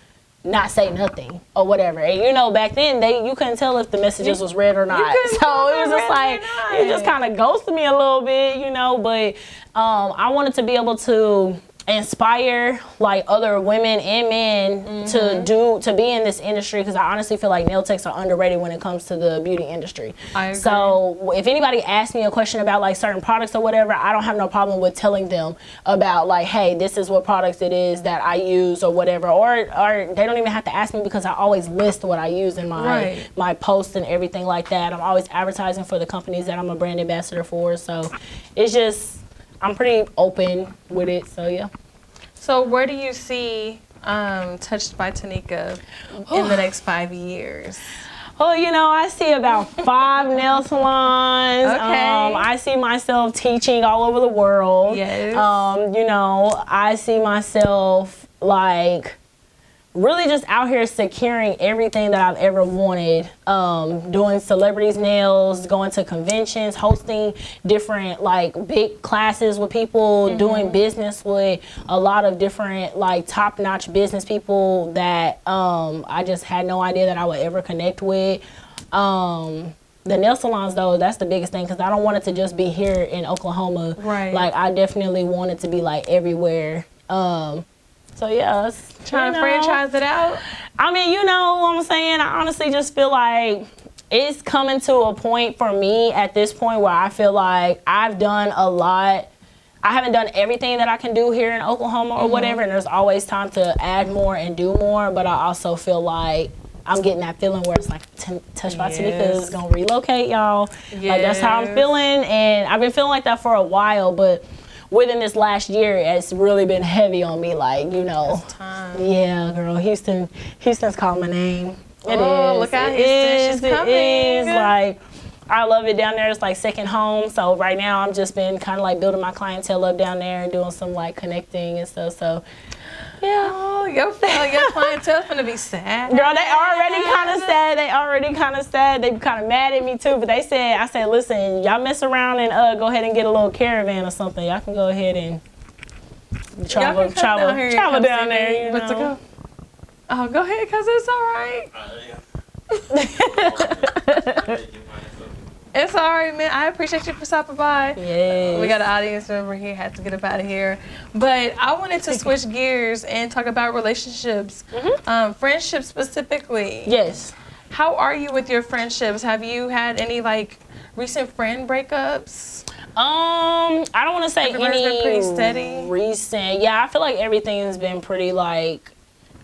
not say nothing or whatever. And you know, back then you couldn't tell if the messages was read or not. So it was just like it just kind of ghosted me a little bit, you know. But I wanted to be able to inspire like other women and men to be in this industry, because I honestly feel like nail techs are underrated when it comes to the beauty industry. I agree. So if anybody asks me a question about like certain products or whatever, I don't have no problem with telling them about like, hey, this is what products it is that I use or whatever, or they don't even have to ask me, because I always list what I use in my posts and everything like that. I'm always advertising for the companies that I'm a brand ambassador for, so it's just I'm pretty open with it, so yeah. So where do you see Touched by Tonika in the next 5 years? Well, you know, I see about 5 nail salons. Okay. I see myself teaching all over the world. Yes. You know, I see myself like really just out here securing everything that I've ever wanted, doing celebrities nails, going to conventions, hosting different like big classes with people, doing business with a lot of different like top-notch business people that I just had no idea that I would ever connect with. The nail salons though, that's the biggest thing, because I don't want it to just be here in Oklahoma. Right. Like I definitely want it to be like everywhere. So yeah, Trying to franchise it out? I mean, you know what I'm saying? I honestly just feel like it's coming to a point for me at this point where I feel like I've done a lot. I haven't done everything that I can do here in Oklahoma or whatever, and there's always time to add more and do more, but I also feel like I'm getting that feeling where it's like Touched by Tonika is gonna relocate, y'all. Like that's how I'm feeling, and I've been feeling like that for a while, but within this last year, it's really been heavy on me. Like, you know, yeah, girl, Houston's calling my name. It is. Look out, Houston, she's coming. It is. Like, I love it down there. It's like second home. So right now, I'm just been kind of like building my clientele up down there and doing some like connecting and stuff. So, yeah. Oh, your clientele's gonna be sad. Girl, they already kind of sad. They kind of mad at me too. But I said, listen, y'all mess around and go ahead and get a little caravan or something. Y'all can go ahead and travel down there. You know? To go. Oh, go ahead, cause it's all right. It's all right, man. I appreciate you for stopping by. Yes. We got an audience member here. Had to get up out of here. But I wanted to switch gears and talk about relationships, friendships specifically. Yes. How are you with your friendships? Have you had any like recent friend breakups? I don't want to say Everybody's any been pretty steady? recent. Yeah, I feel like everything's been pretty like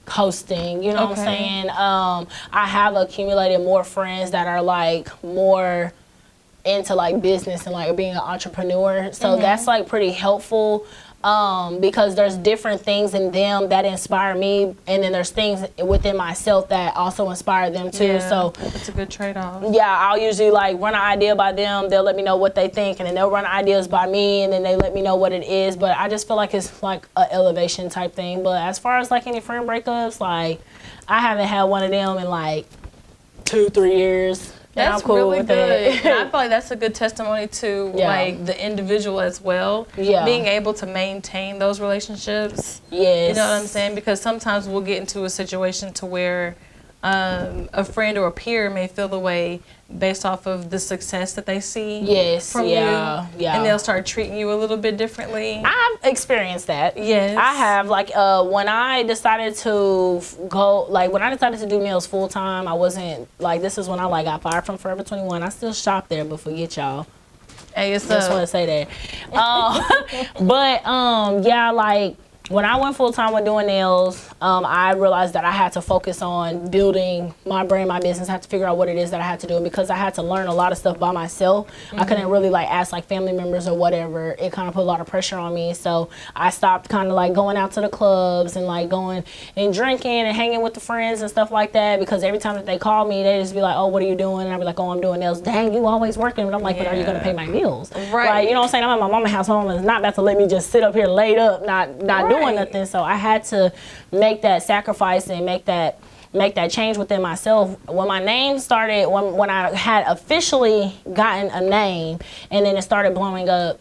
coasting. You know what I'm saying? I have accumulated more friends that are like more into like business and like being an entrepreneur, so that's like pretty helpful, because there's different things in them that inspire me, and then there's things within myself that also inspire them too. So it's a good trade-off. yeah, I'll usually like run an idea by them, they'll let me know what they think, and then they'll run ideas by me, and then they let me know what it is. But I just feel like it's like an elevation type thing. But as far as like any friend breakups, like I haven't had one of them in like 2-3 years. That's I'm cool really with good. that. And I feel like that's a good testimony to like the individual as well. Yeah. Being able to maintain those relationships. Yes. You know what I'm saying? Because sometimes we'll get into a situation to where a friend or a peer may feel the way based off of the success that they see from you, yeah. and they'll start treating you a little bit differently. I've experienced that. Yes. I have. Like, when I decided to go, like, when I decided to do nails full time, I wasn't, like, this is when I, like, got fired from Forever 21. I still shop there, but forget y'all. Hey, it's Just want to say that. But, yeah, like, when I went full time with doing nails, I realized that I had to focus on building my brand, my business. I had to figure out what it is that I had to do. And because I had to learn a lot of stuff by myself, I couldn't really like ask like family members or whatever. It kind of put a lot of pressure on me. So I stopped kind of like going out to the clubs and like going and drinking and hanging with the friends and stuff like that. Because every time that they call me, they just be like, oh, what are you doing? And I'd be like, oh, I'm doing nails. Dang, you always working. But I'm like, but are you going to pay my bills? Right. Like, you know what I'm saying? I'm at my mama's house. My mama's not about to let me just sit up here laid up, not doing nothing. So I had to make that sacrifice and make that change within myself. When my name started, when I had officially gotten a name and then it started blowing up,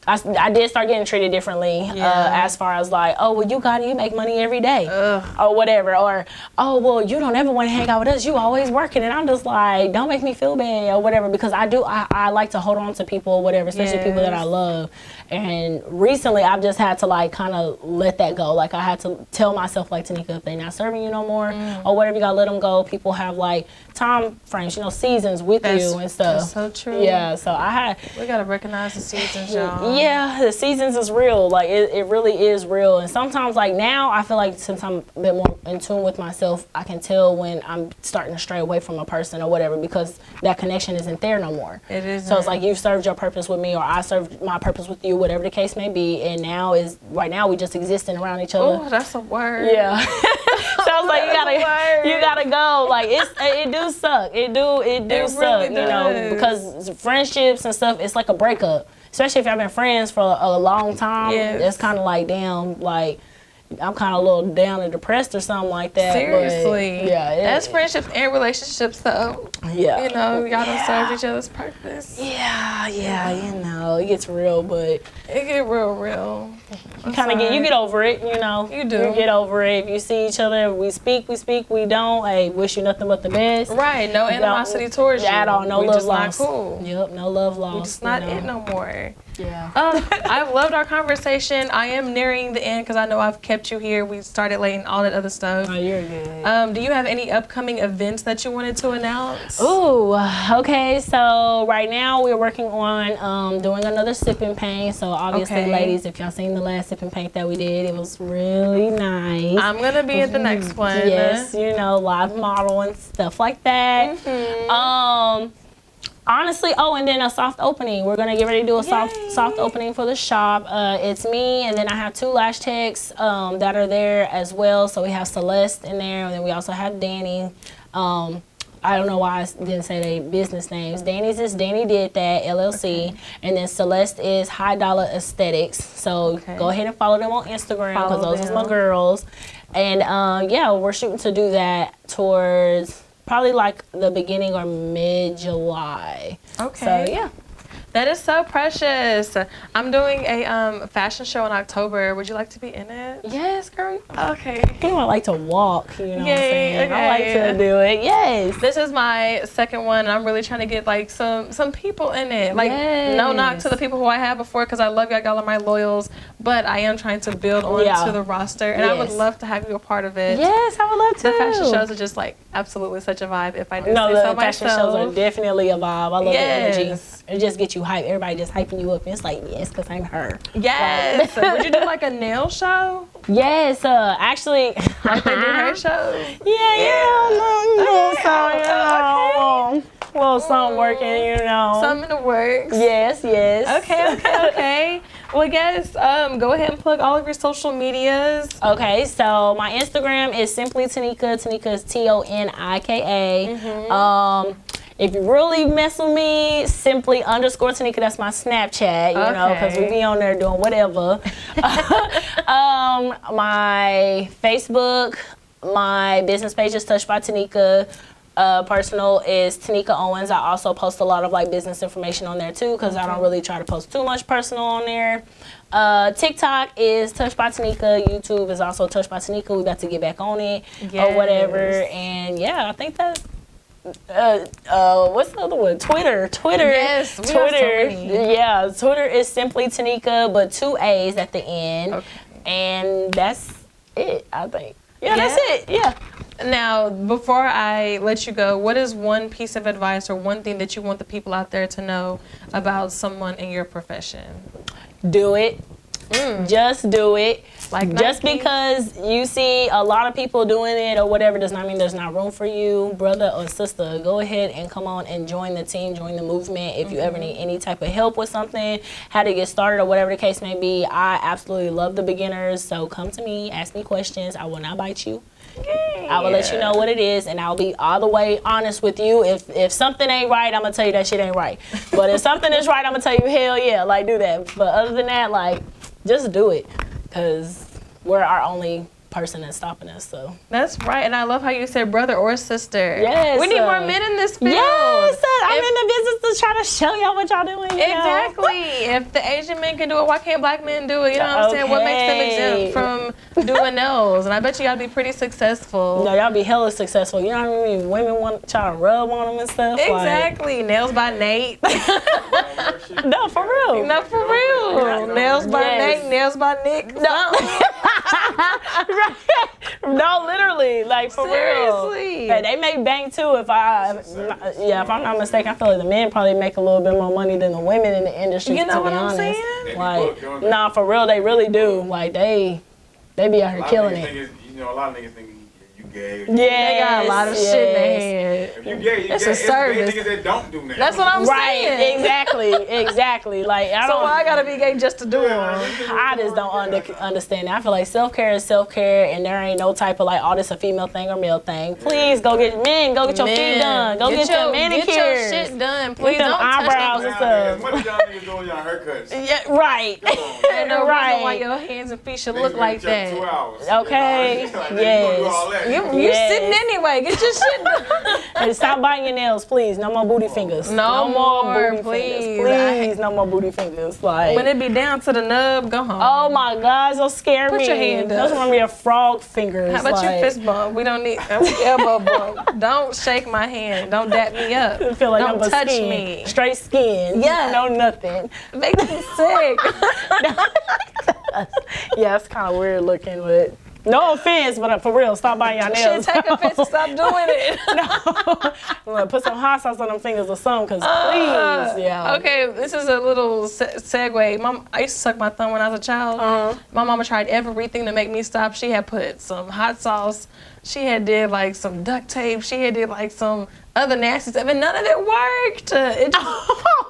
I did start getting treated differently, as far as like, oh, well, you make money every day, or whatever, or, oh, well, you don't ever want to hang out with us, you always working, and I'm just like, don't make me feel bad, or whatever, because I like to hold on to people, or whatever, especially people that I love, and recently I've just had to like kind of let that go, like I had to tell myself, like, Tonika, if they're not serving you no more, or whatever, you gotta let them go. People have like time frames, seasons with you and stuff. That's so true. Yeah, so we gotta recognize the seasons, y'all. Yeah, the seasons is real. Like, it really is real. And sometimes, like, now, I feel like since I'm a bit more in tune with myself, I can tell when I'm starting to stray away from a person or whatever, because that connection isn't there no more. It isn't. So it's like you've served your purpose with me, or I served my purpose with you, whatever the case may be. And right now we just existing around each other. Oh, that's a word. Yeah. So it's like you gotta go. Like, it do suck. It do suck, really because friendships and stuff, it's like a breakup. Especially if y'all been friends for a long time, it's kind of like, damn, like, I'm kind of a little down and depressed or something like that. Seriously. But, yeah. That's friendships and relationships, though. Yeah. Y'all don't serve each other's purpose. Yeah, it gets real, but It get real. you get over it, You do. You get over it. If you see each other, we speak, we don't. Hey, wish you nothing but the best. Right, no animosity towards you. At all, no we love just lost. Not cool. Yep, no love lost. We just not it no more. Yeah. I've loved our conversation. I am nearing the end because I know I've kept you here. We started late and all that other stuff. Oh, you're good. Do you have any upcoming events that you wanted to announce? Ooh, okay. So right now we're working on doing another sip and paint. So obviously, ladies, if y'all seen the last sip and paint that we did, it was really nice. I'm gonna be at the next one. Yes, live model and stuff like that. Honestly, and then a soft opening. We're gonna get ready to do a soft opening for the shop. It's me, and then I have two lash techs that are there as well. So we have Celeste in there, and then we also have Danny. I don't know why I didn't say their business names. Danny's is Danny Did That LLC, and then Celeste is High Dollar Aesthetics. So go ahead and follow them on Instagram, because those are my girls. And we're shooting to do that towards probably like the beginning or mid-July. Okay. So, yeah. That is so precious. I'm doing a fashion show in October. Would you like to be in it? Yes, girl. Okay. I like to walk, what I'm saying? Okay. I like to do it, yes. This is my second one, and I'm really trying to get like some people in it. Like, no knock to the people who I had before, because I love y'all are my loyals, but I am trying to build onto the roster, and I would love to have you a part of it. Yes, I would love to. The fashion shows are just like absolutely such a vibe, if I do say so the myself. fashion shows are definitely a vibe. I love the energy. Yes. It just gets you hyped. Everybody just hyping you up. And it's like, yes, because I'm her. Yes. Would you do like a nail show? Yes. Actually, Like they do her shows? Little something working, Something in the works. Yes. Okay. Well, yes, go ahead and plug all of your social medias. Okay, so my Instagram is simply Tonika. Tonika is Tonika. If you really mess with me, simply _Tonika. That's my Snapchat, because we be on there doing whatever. My Facebook, my business page is Touched by Tonika. personal is Tonika Owens. I also post a lot of like business information on there too, because I don't really try to post too much personal on there. TikTok is Touched by Tonika. YouTube is also Touched by Tonika. We got to get back on it or whatever. And yeah, I think that. What's the other one? Twitter. Yes, we have so many. Yeah, Twitter is simply Tonika, but 2 A's at the end. Okay. And that's it, I think. Yeah, Yeah. that's it. Yeah. Now, before I let you go, what is one piece of advice or one thing that you want the people out there to know about someone in your profession? Do it. Just do it. Like just Nike. because you see a lot of people doing it or whatever does not mean there's not room for you, brother or sister. Go ahead and come on and join the team, join the movement. If you ever need any type of help with something, how to get started or whatever the case may be, I absolutely love the beginners. So come to me, ask me questions. I will not bite you. I will let you know what it is, and I'll be all the way honest with you. If something ain't right, I'm gonna tell you that shit ain't right. But if something is right, I'm gonna tell you hell yeah, like do that. But other than that, like just do it, because we're our only person that's stopping us. So That's right, and I love how you said brother or sister. Yes, we need more men in this field. yes, I'm in the business to try to show y'all what y'all doing. You know? Exactly. If the Asian men can do it, why can't black men do it? You know what I'm saying? What makes them exempt from doing those? And I bet you y'all be pretty successful. No, y'all be hella successful. You know what I mean? Women want to try to rub on them and stuff. Exactly. Nails by Nate. Like, no, for real. No, for real. Nails by Yes. Nate, nails by Nick. No. No, literally, like for real. Seriously. Hey, they make bank too. If I'm not mistaken, I feel like the men probably make a little bit more money than the women in the industry. You know to what be I'm honest. saying? Like, nah, for real, they really do. Like they be out here killing it. You know, a lot of niggas think you gay. Yeah, They got a lot of shit in their head. If you gay, you It's gay. a service. It's gay niggas that don't do that. That's what I'm Right, saying. exactly. Like I So don't. why I gotta be gay just to do it? I just don't understand that. I feel like self-care is self-care, and there ain't no type of like, oh, this a female thing or male thing. Please go get your feet done. Go get your manicures. Get your shit done. Please them don't touch eyebrows me. and stuff. As much as y'all niggas doing y'all haircuts. Yeah, right. There's no reason why Right. your hands and feet should Niggas look been like in church 2 that. hours. Okay, Like, nigga, you gonna do all that. You Yes. sitting anyway. Get your shit done. And stop biting your nails, please. No more booty fingers. No more, booty please. fingers. Please, no more booty fingers. Like, When it be down to the nub, go home. oh my God, those scare Put me. your hand Those up. remind me of frog fingers. How about like, you fist bump? We don't need elbow bump. Don't shake my hand. Don't dap me up. I feel like Don't I'm touch skin. me. Straight skin. Yeah. No nothing. Makes me sick. Yeah, it's kind of weird looking, but no offense, but for real, stop biting your Shit, nails. take offense and stop doing it. I'm gonna put some hot sauce on them fingers or something, cause please, yeah. Okay, this is a little segue. I used to suck my thumb when I was a child. My mama tried everything to make me stop. She had put some hot sauce. She had did like some duct tape. She had did like some other nasty stuff, and none of it worked.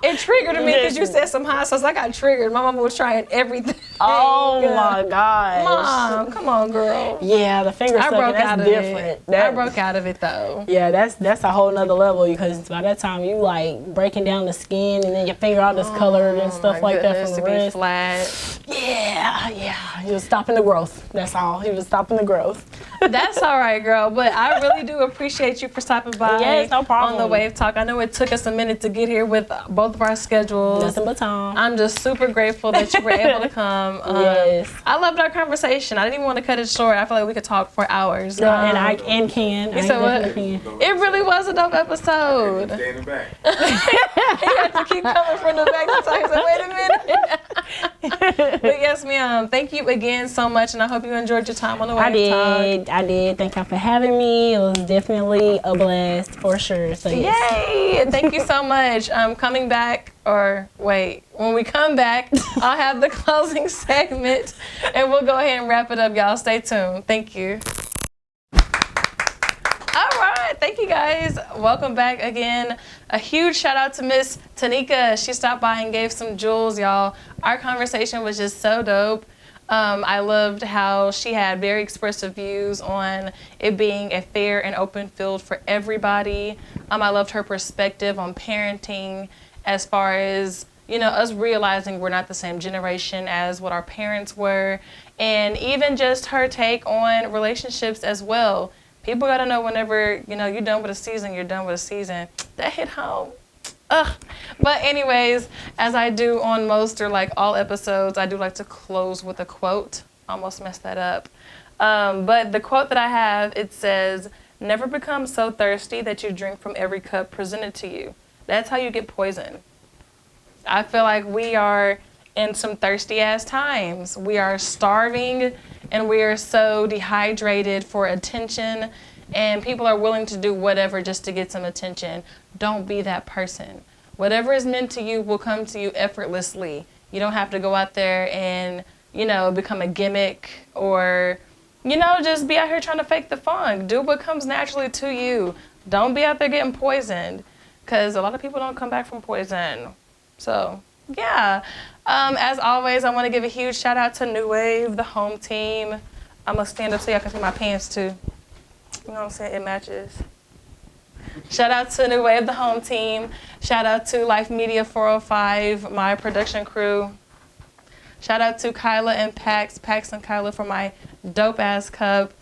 It triggered me because you said some hot sauce. I got triggered. My mama was trying everything. Oh my gosh. Mom, come on, girl. Yeah, the finger I sucking, broke that's out of different. it. I broke out of it though. Yeah, that's a whole nother level, because by that time you like breaking down the skin, and then your finger all discolored and stuff like that from the to be wrist. flat. Yeah. He was stopping the growth. That's all. He was stopping the growth. That's all right, girl. But I really do appreciate you for stopping by. Yes, no problem. On the Wave Talk. I know it took us a minute to get here with both of our schedules. Nothing but time. I'm just super grateful that you were able to come. Yes. I loved our conversation. I didn't even want to cut it short. I feel like we could talk for hours. And I can. You said what? Can. It really was a dope episode. Stay in the back. He had to keep coming from the back to talk. He said, wait a minute. But yes, ma'am. Thank you again so much, and I hope you enjoyed your time on the Wave Talk. I did. Thank you for having me. It was definitely a blast for sure. So yes. Yay! Thank you so much. Coming back, or wait, when we come back, I'll have the closing segment, and we'll go ahead and wrap it up, y'all. Stay tuned. Thank you. All right, thank you guys. Welcome back again. A huge shout out to Miss Tonika. She stopped by and gave some jewels, y'all. Our conversation was just so dope. I loved how she had very expressive views on it being a fair and open field for everybody. I loved her perspective on parenting, as far as, you know, us realizing we're not the same generation as what our parents were, and even just her take on relationships as well. People gotta know whenever, you're done with a season, you're done with a season. That hit home. Ugh. But anyways, as I do on most or like all episodes, I do like to close with a quote. Almost messed that up. But the quote that I have, it says, "Never become so thirsty that you drink from every cup presented to you." That's how you get poisoned. I feel like we are in some thirsty ass times. We are starving and we are so dehydrated for attention, and people are willing to do whatever just to get some attention. Don't be that person. Whatever is meant to you will come to you effortlessly. You don't have to go out there and, become a gimmick or, just be out here trying to fake the funk. Do what comes naturally to you. Don't be out there getting poisoned, because a lot of people don't come back from poison. So, yeah. As always, I want to give a huge shout out to New Wave, the home team. I'm going to stand up so y'all can see my pants too. You know what I'm saying? It matches. Shout out to New Wave, the home team. Shout out to Life Media 405, my production crew. Shout out to Kyla and Pax and Kyla for my dope ass cup.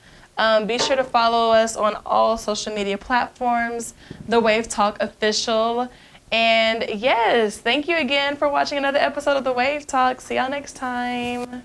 Be sure to follow us on all social media platforms, The Wave Talk Official. And yes, thank you again for watching another episode of The Wave Talk. See y'all next time.